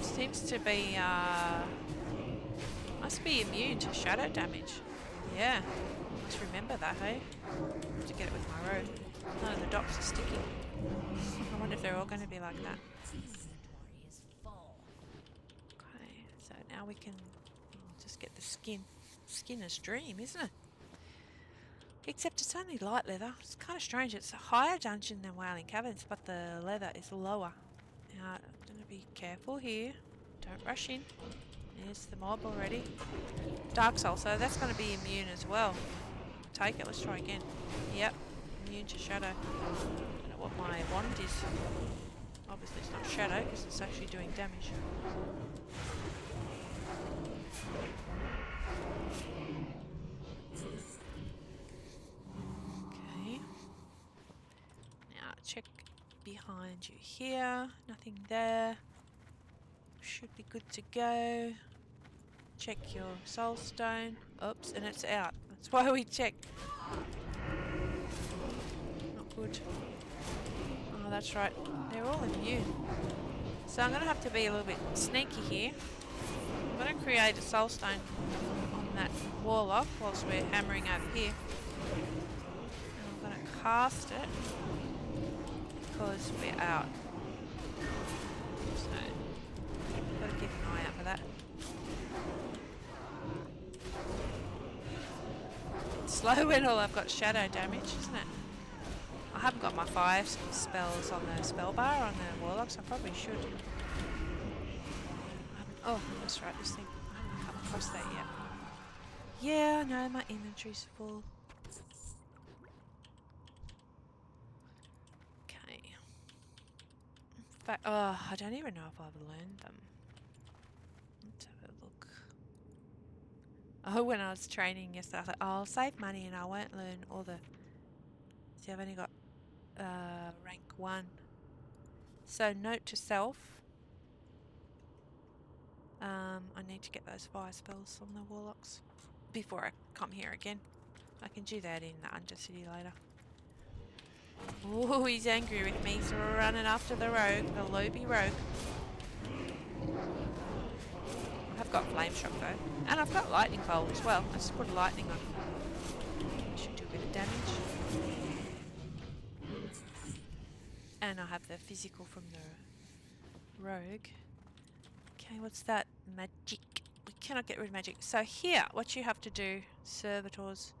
Seems to be, must be immune to shadow damage. Yeah, must remember that, hey? To get it with my rogue. None of the dots are sticking. I wonder if they're all going to be like that. Inventory is full. Okay, so now we can just get the skin. Skinner's dream, isn't it? Except it's only light leather. It's kind of strange. It's a higher dungeon than Wailing Caverns, but the leather is lower. Now, I'm going to be careful here. Don't rush in. There's the mob already. Dark Soul, so that's going to be immune as well. Take it, let's try again. Yep, immune to shadow. I don't know what my wand is. Obviously it's not shadow because it's actually doing damage. Okay. Now check behind you here. Nothing there. Should be good to go. Check your soul stone. Oops, and it's out. That's why we check. Not good. Oh, that's right. They're all immune. So I'm going to have to be a little bit sneaky here. I'm going to create a soul stone on that Warlock whilst we're hammering over here. And I'm going to cast it because we're out. So, got to keep an eye out for that. Slow when all I've got shadow damage, isn't it? I haven't got my 5 spells on the spell bar on the Warlocks. I probably should. Oh, that's right, this thing. I haven't come across that yet. Yeah, no, my inventory's full. Okay. In fact, oh, I don't even know if I've learned them. Let's have a look. Oh, when I was training yesterday, I thought, oh, I'll save money and I won't learn all the... See, I've only got rank 1. So, note to self. I need to get those fire spells on the Warlocks before I come here again. I can do that in the Undercity later. Oh, he's angry with me, so we're running after the rogue, the Lvlv rogue. I've got flame shock though, and I've got lightning bolt as well. I just put lightning on. Should do a bit of damage. And I have the physical from the rogue. Okay, what's that? Magic. We cannot get rid of magic. So here, what you have to do, servitors.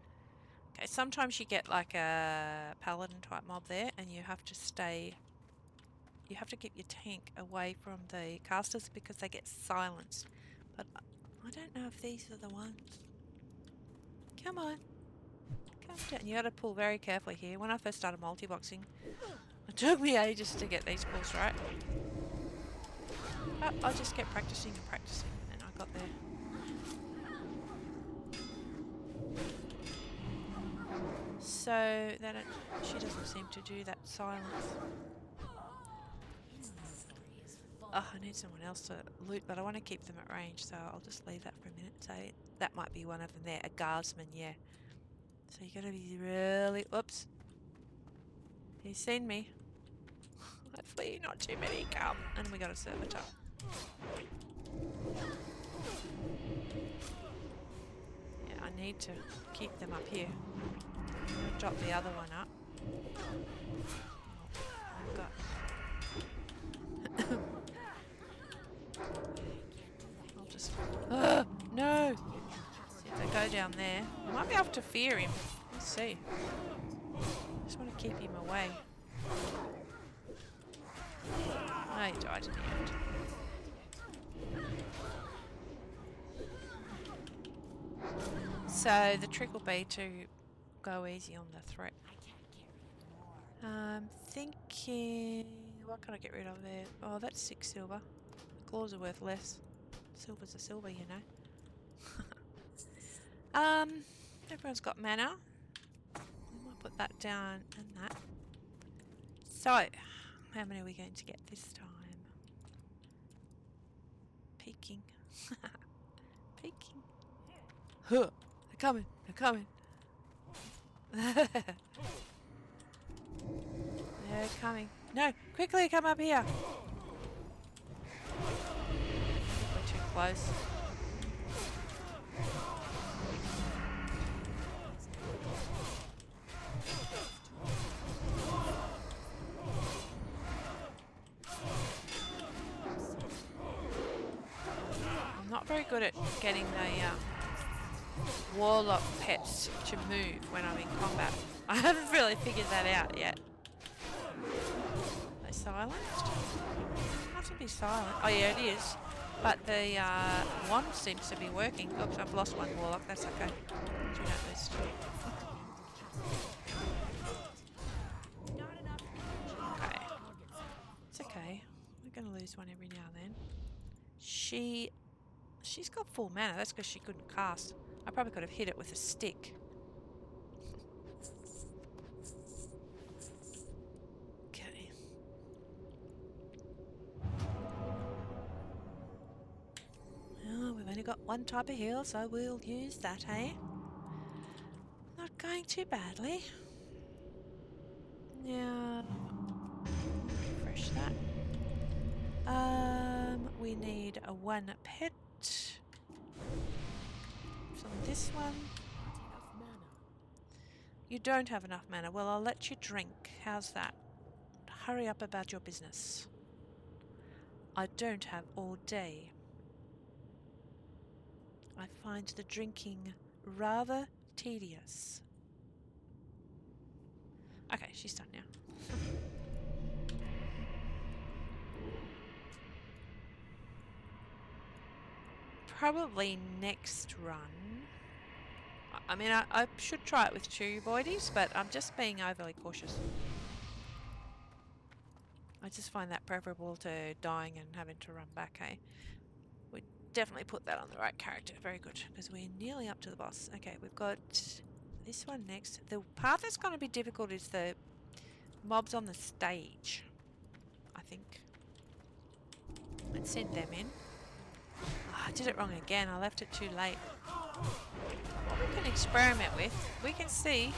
Okay, sometimes you get like a paladin type mob there, and you have to stay. You have to keep your tank away from the casters because they get silenced. But I don't know if these are the ones. Come on. Come down. You got to pull very carefully here. When I first started multiboxing, it took me ages to get these pulls right. But I just kept practicing and practicing, and I got there. So that she doesn't seem to do that silence. Oh, I need someone else to loot, but I want to keep them at range, so I'll just leave that for a minute. So that might be one of them there, a guardsman, yeah. So you gotta be really... Oops. He's seen me. Hopefully not too many come. And we got a servitor. Yeah, I need to keep them up here. I'll drop the other one up. I've got... I'll just... no! See if they go down there. I might be able to fear him. Let's see. Just want to keep him away. Oh, he died in the end. So the trick will be to go easy on the threat. Thinking, what can I get rid of there? Oh, that's 6 silver. Claws are worth less. Silver's a silver, you know. Everyone's got mana. We might put that down and that. So, how many are we going to get this time? Peeking. Peeking. Huh! They're coming! They're coming! They're coming. No! Quickly come up here! We're too close. I'm not very good at getting the Warlock pets to move when I'm in combat. I haven't really figured that out yet. Are they silenced? Mustn't be silent. Oh yeah, it is. But the wand seems to be working. Oops, I've lost one Warlock. That's okay. We don't lose two. Okay. It's okay. We're going to lose one every now and then. She's got full mana. That's because she couldn't cast. I probably could have hit it with a stick. Okay. Oh, we've only got one type of heal, so we'll use that, eh? Not going too badly. Now, refresh that. We need a 1 pet. So this one. You don't have enough mana. Well, I'll let you drink. How's that? Hurry up about your business. I don't have all day. I find the drinking rather tedious. Okay, she's done now. Probably next run. I mean, I should try it with 2 Voidies, but I'm just being overly cautious. I just find that preferable to dying and having to run back, eh? We definitely put that on the right character. Very good, because we're nearly up to the boss. Okay, we've got this one next. The part that's going to be difficult is the mobs on the stage, I think. Let's send them in. Oh, I did it wrong again. I left it too late. What we can experiment with, we can see.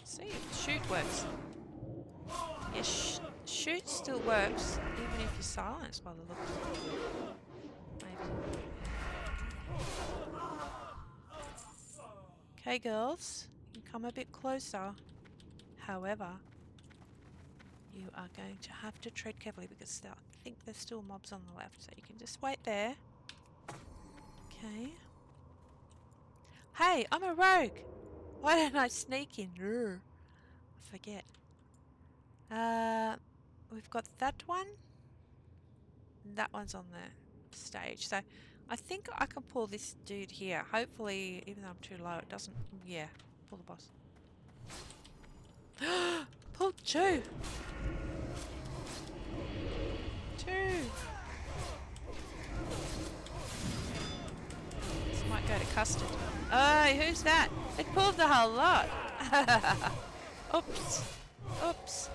See, shoot works. Yes, shoot still works, even if you're silenced by the looks. Maybe. Okay, girls, you can come a bit closer. However, you are going to have to tread carefully because I think there's still mobs on the left, so you can just wait there. Okay. Hey, I'm a rogue! Why don't I sneak in? Urgh. I forget. We've got that one. That one's on the stage. So I think I can pull this dude here. Hopefully, even though I'm too low, it doesn't... Yeah, pull the boss. Pull 2! 2! This might go to custard. Oh, who's that? It pulled the whole lot. Oops. Oops.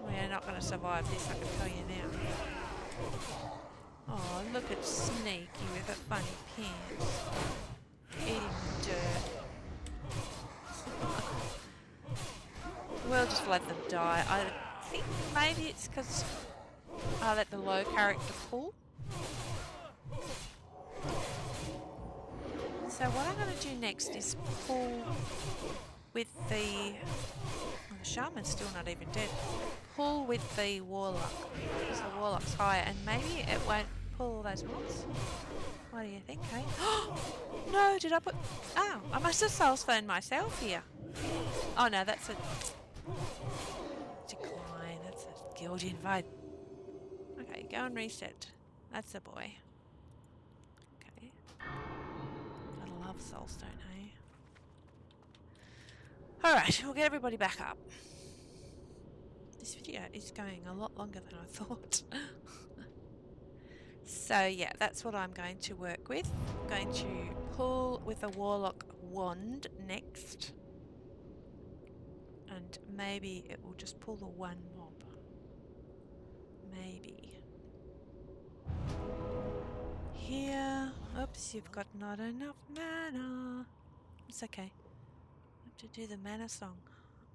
We're not going to survive this, I can tell you now. Oh, look at Sneaky with a funny pants. Eating dirt. We'll just let them die. I think maybe it's because I let the low character pull. So what I'm going to do next is pull with the... Oh, the Shaman's still not even dead. Pull with the Warlock, because the Warlock's higher, and maybe it won't pull all those mobs. What do you think, hey? No, did I put... Oh, I must have soul phoned myself here. Oh no, that's a... Decline, that's a guild invite. Okay, go and reset. That's a boy. I love soulstone, hey? Alright, we'll get everybody back up. This video is going a lot longer than I thought. So yeah, that's what I'm going to work with. I'm going to pull with a Warlock wand next. And maybe it will just pull the one mob. Maybe. Here. Oops, you've got not enough mana. It's okay. I have to do the mana song.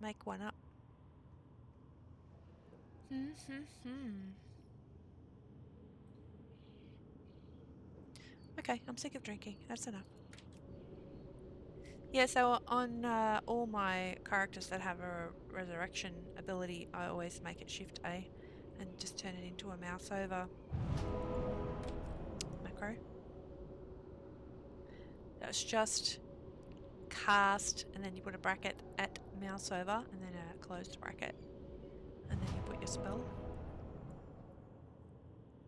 Make one up. Okay, I'm sick of drinking. That's enough. Yeah, so on all my characters that have a resurrection ability, I always make it Shift A and just turn it into a Mouseover macro. That's just cast, and then you put a bracket at Mouseover, and then a closed bracket, and then you put your spell.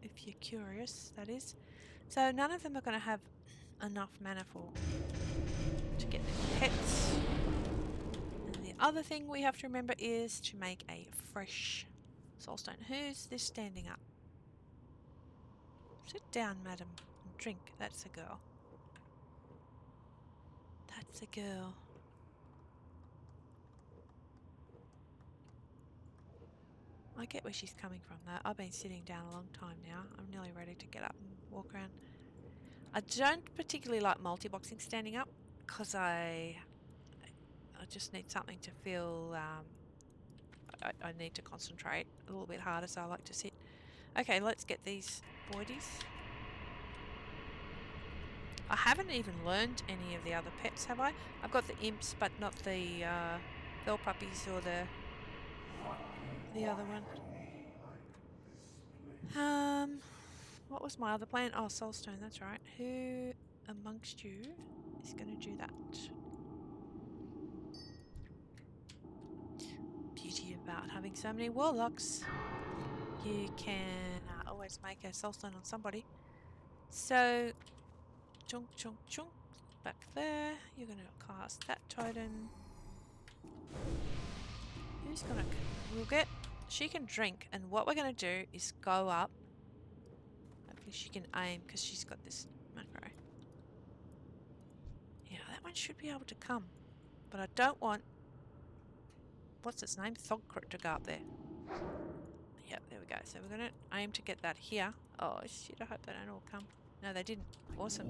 If you're curious, that is. So none of them are going to have enough mana to get their pets. And the other thing we have to remember is to make a fresh soulstone. Who's this standing up? Sit down, madam, and drink. That's a girl. That's a girl. I get where she's coming from though. I've been sitting down a long time now. I'm nearly ready to get up and walk around. I don't particularly like multiboxing standing up because I just need something to feel, I need to concentrate a little bit harder, so I like to sit. Okay, let's get these Voidies. I haven't even learned any of the other pets, have I? I've got the imps, but not the fell puppies or the other one. What was my other plan? Oh, soulstone, that's right. Who amongst you is going to do that? Beauty about having so many warlocks. You can always make a soulstone on somebody. So, chunk, chunk, chunk. Back there. You're going to cast that totem. Who's going to... We'll get... She can drink, and what we're going to do is go up. Hopefully she can aim, because she's got this macro. Yeah, that one should be able to come. But I don't want... What's its name? Thogcrit to go up there. Yep, there we go. So we're going to aim to get that here. Oh, shit, I hope they don't all come. No, they didn't. Awesome.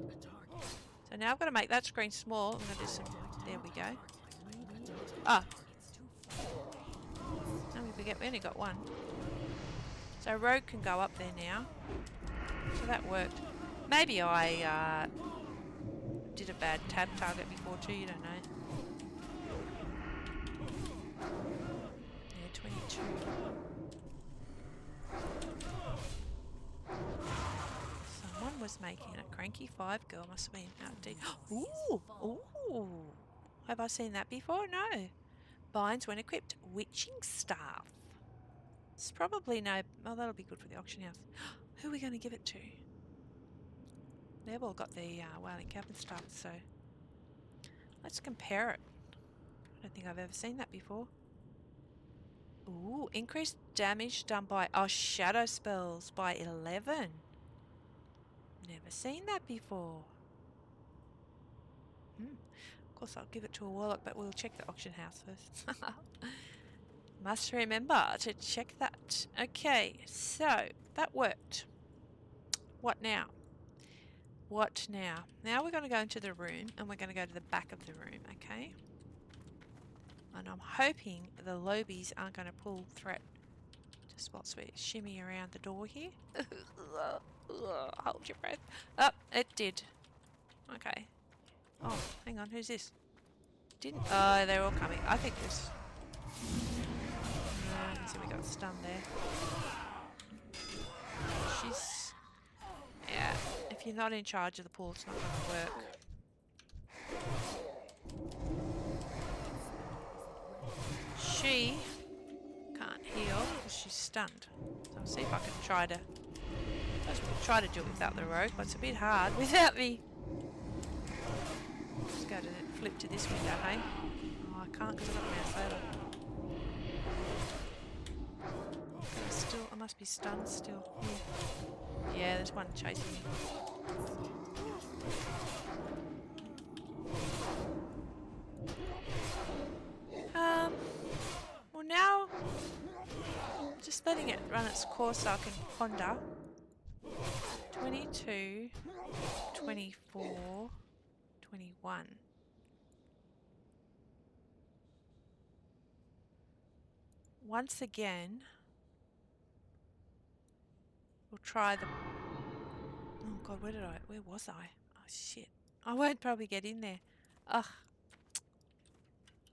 So now I've got to make that screen small. I'm going to do some... There we go. Ah. No, we only got one. So Rogue can go up there now. So that worked. Maybe I did a bad tab target before too, you don't know. Yeah, 22. Someone was making a cranky 5 girl, must have been outdeed. Ooh! Ooh! Have I seen that before? No. Binds when equipped. Witching staff. It's probably no... Oh, that'll be good for the auction house. Who are we going to give it to? They've all got the whaling cap and stuff, so... Let's compare it. I don't think I've ever seen that before. Ooh, increased damage done by... Oh, shadow spells by 11. Never seen that before. Of course, I'll give it to a warlock, but we'll check the auction house first. Must remember to check that. Okay, so that worked. What now? What now? Now we're going to go into the room, and we're going to go to the back of the room, okay? And I'm hoping the Lvlvs aren't going to pull threat just whilst we shimmy around the door here. Hold your breath. Oh, it did. Okay. Oh, hang on, who's this? Didn't... Oh, they're all coming. I think this... So we got stunned there. She's... Yeah, if you're not in charge of the pool, it's not going to work. She can't heal because she's stunned. So I'll see if I can try to do it without the rogue, but it's a bit hard without me. Let's go to flip to this window, hey? Oh, I can't because I've got the mouse over. I must be stunned still. Yeah, there's one chasing me. Well now, just letting it run its course so I can ponder. 22, 24, 21. Once again, we'll try the... Oh god, where was I? Oh shit. I won't probably get in there. Ugh.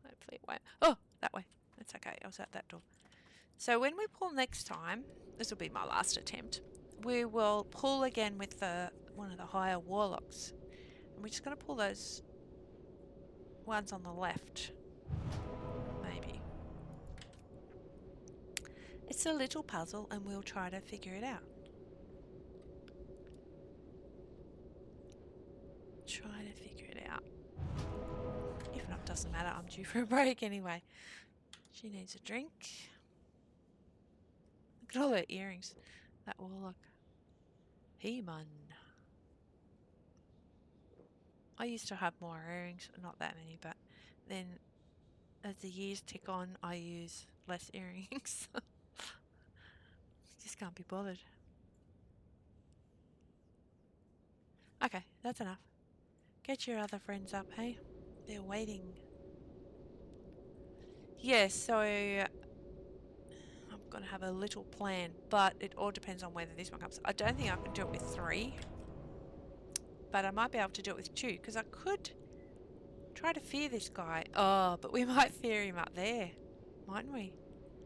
Hopefully it won't. Oh, that way. That's okay. I was at that door. So when we pull next time, this will be my last attempt, we will pull again with one of the higher Warlocks. And we're just going to pull those ones on the left. Maybe. It's a little puzzle and we'll try to figure it out. Try to figure it out. If not, doesn't matter. I'm due for a break anyway. She needs a drink. Look at all her earrings. That Warlock. He-man. I used to have more earrings, not that many, but then as the years tick on, I use less earrings. Just can't be bothered. Okay, that's enough. Get your other friends up, hey? They're waiting. Yes, so I'm going to have a little plan, but it all depends on whether this one comes. I don't think I can do it with 3, but I might be able to do it with 2, because I could try to fear this guy. Oh, but we might fear him up there, mightn't we?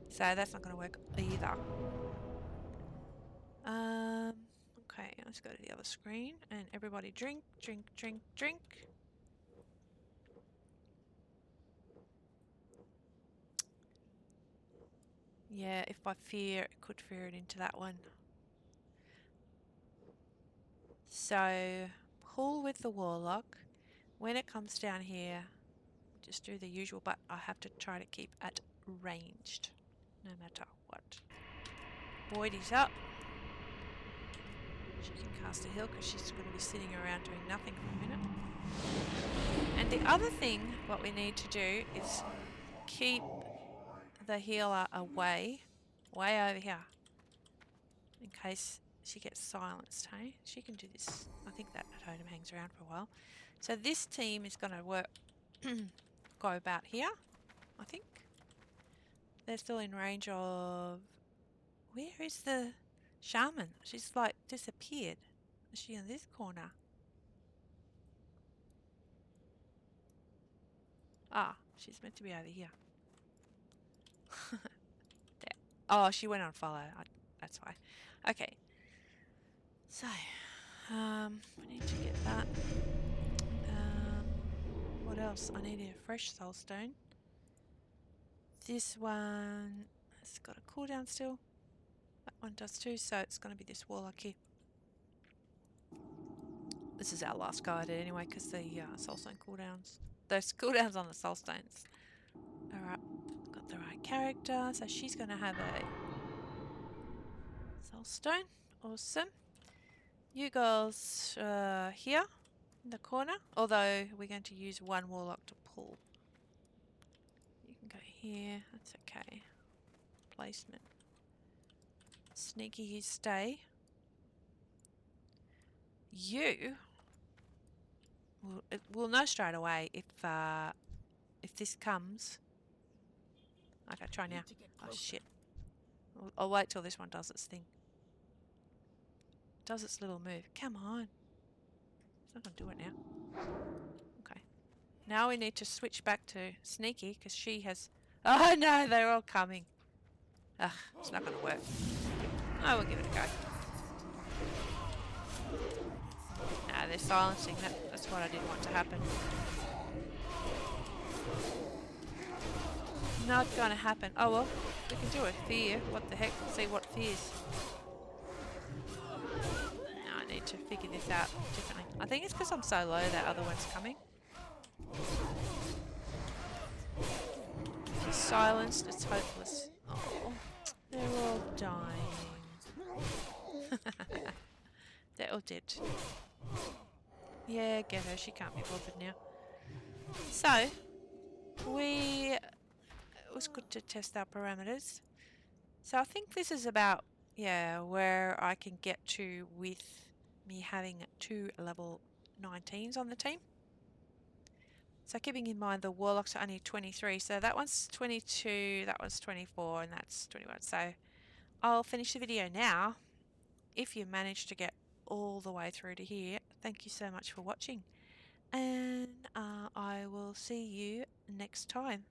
So that's not going to work either. Okay, let's go to the other screen and everybody drink, drink, drink, drink. Yeah, if I fear, it could fear it into that one. So, pull with the Warlock. When it comes down here, just do the usual, but I have to try to keep at ranged, no matter what. Voidies up. She can cast a heal because she's going to be sitting around doing nothing for a minute. And the other thing, what we need to do is keep the healer away, way over here, in case she gets silenced, hey? She can do this. I think that totem hangs around for a while. So this team is going to work, go about here, I think. They're still in range of... Where is the Shaman? She's like disappeared. Is she in this corner? Ah, she's meant to be over here. There. Oh, she went on follow. That's why. Okay. So, we need to get that. What else? I need a fresh soul stone. This one has got a cooldown still. That one does too, so it's going to be this Warlock here. This is our last go at it anyway, because the soulstone cooldowns. Those cooldowns on the soulstones. Alright, got the right character, so she's going to have a soulstone. Awesome. You girls here in the corner, although we're going to use one Warlock to pull. You can go here, that's okay. Placement. Sneaky, you stay. You we'll know straight away if this comes. Okay, try now. Oh shit! I'll wait till this one does its thing. Does its little move. Come on! It's not gonna do it now. Okay. Now we need to switch back to Sneaky because she has. Oh no! They're all coming. Ugh, it's not gonna work. Oh, we'll give it a go. Nah, they're silencing. That's what I didn't want to happen. Not gonna happen. Oh well, we can do it. Fear. What the heck? See what fears. Now I need to figure this out differently. I think it's because I'm so low that other one's coming. silenced. It's hopeless. Oh, they're all dying. They're all dead. Yeah, get her. She can't be bothered now. So, it was good to test our parameters. So I think this is about, yeah, where I can get to with me having 2 level 19s on the team. So keeping in mind the Warlocks are only 23, so that one's 22, that one's 24, and that's 21. So I'll finish the video now. If you managed to get all the way through to here, thank you so much for watching. And I will see you next time.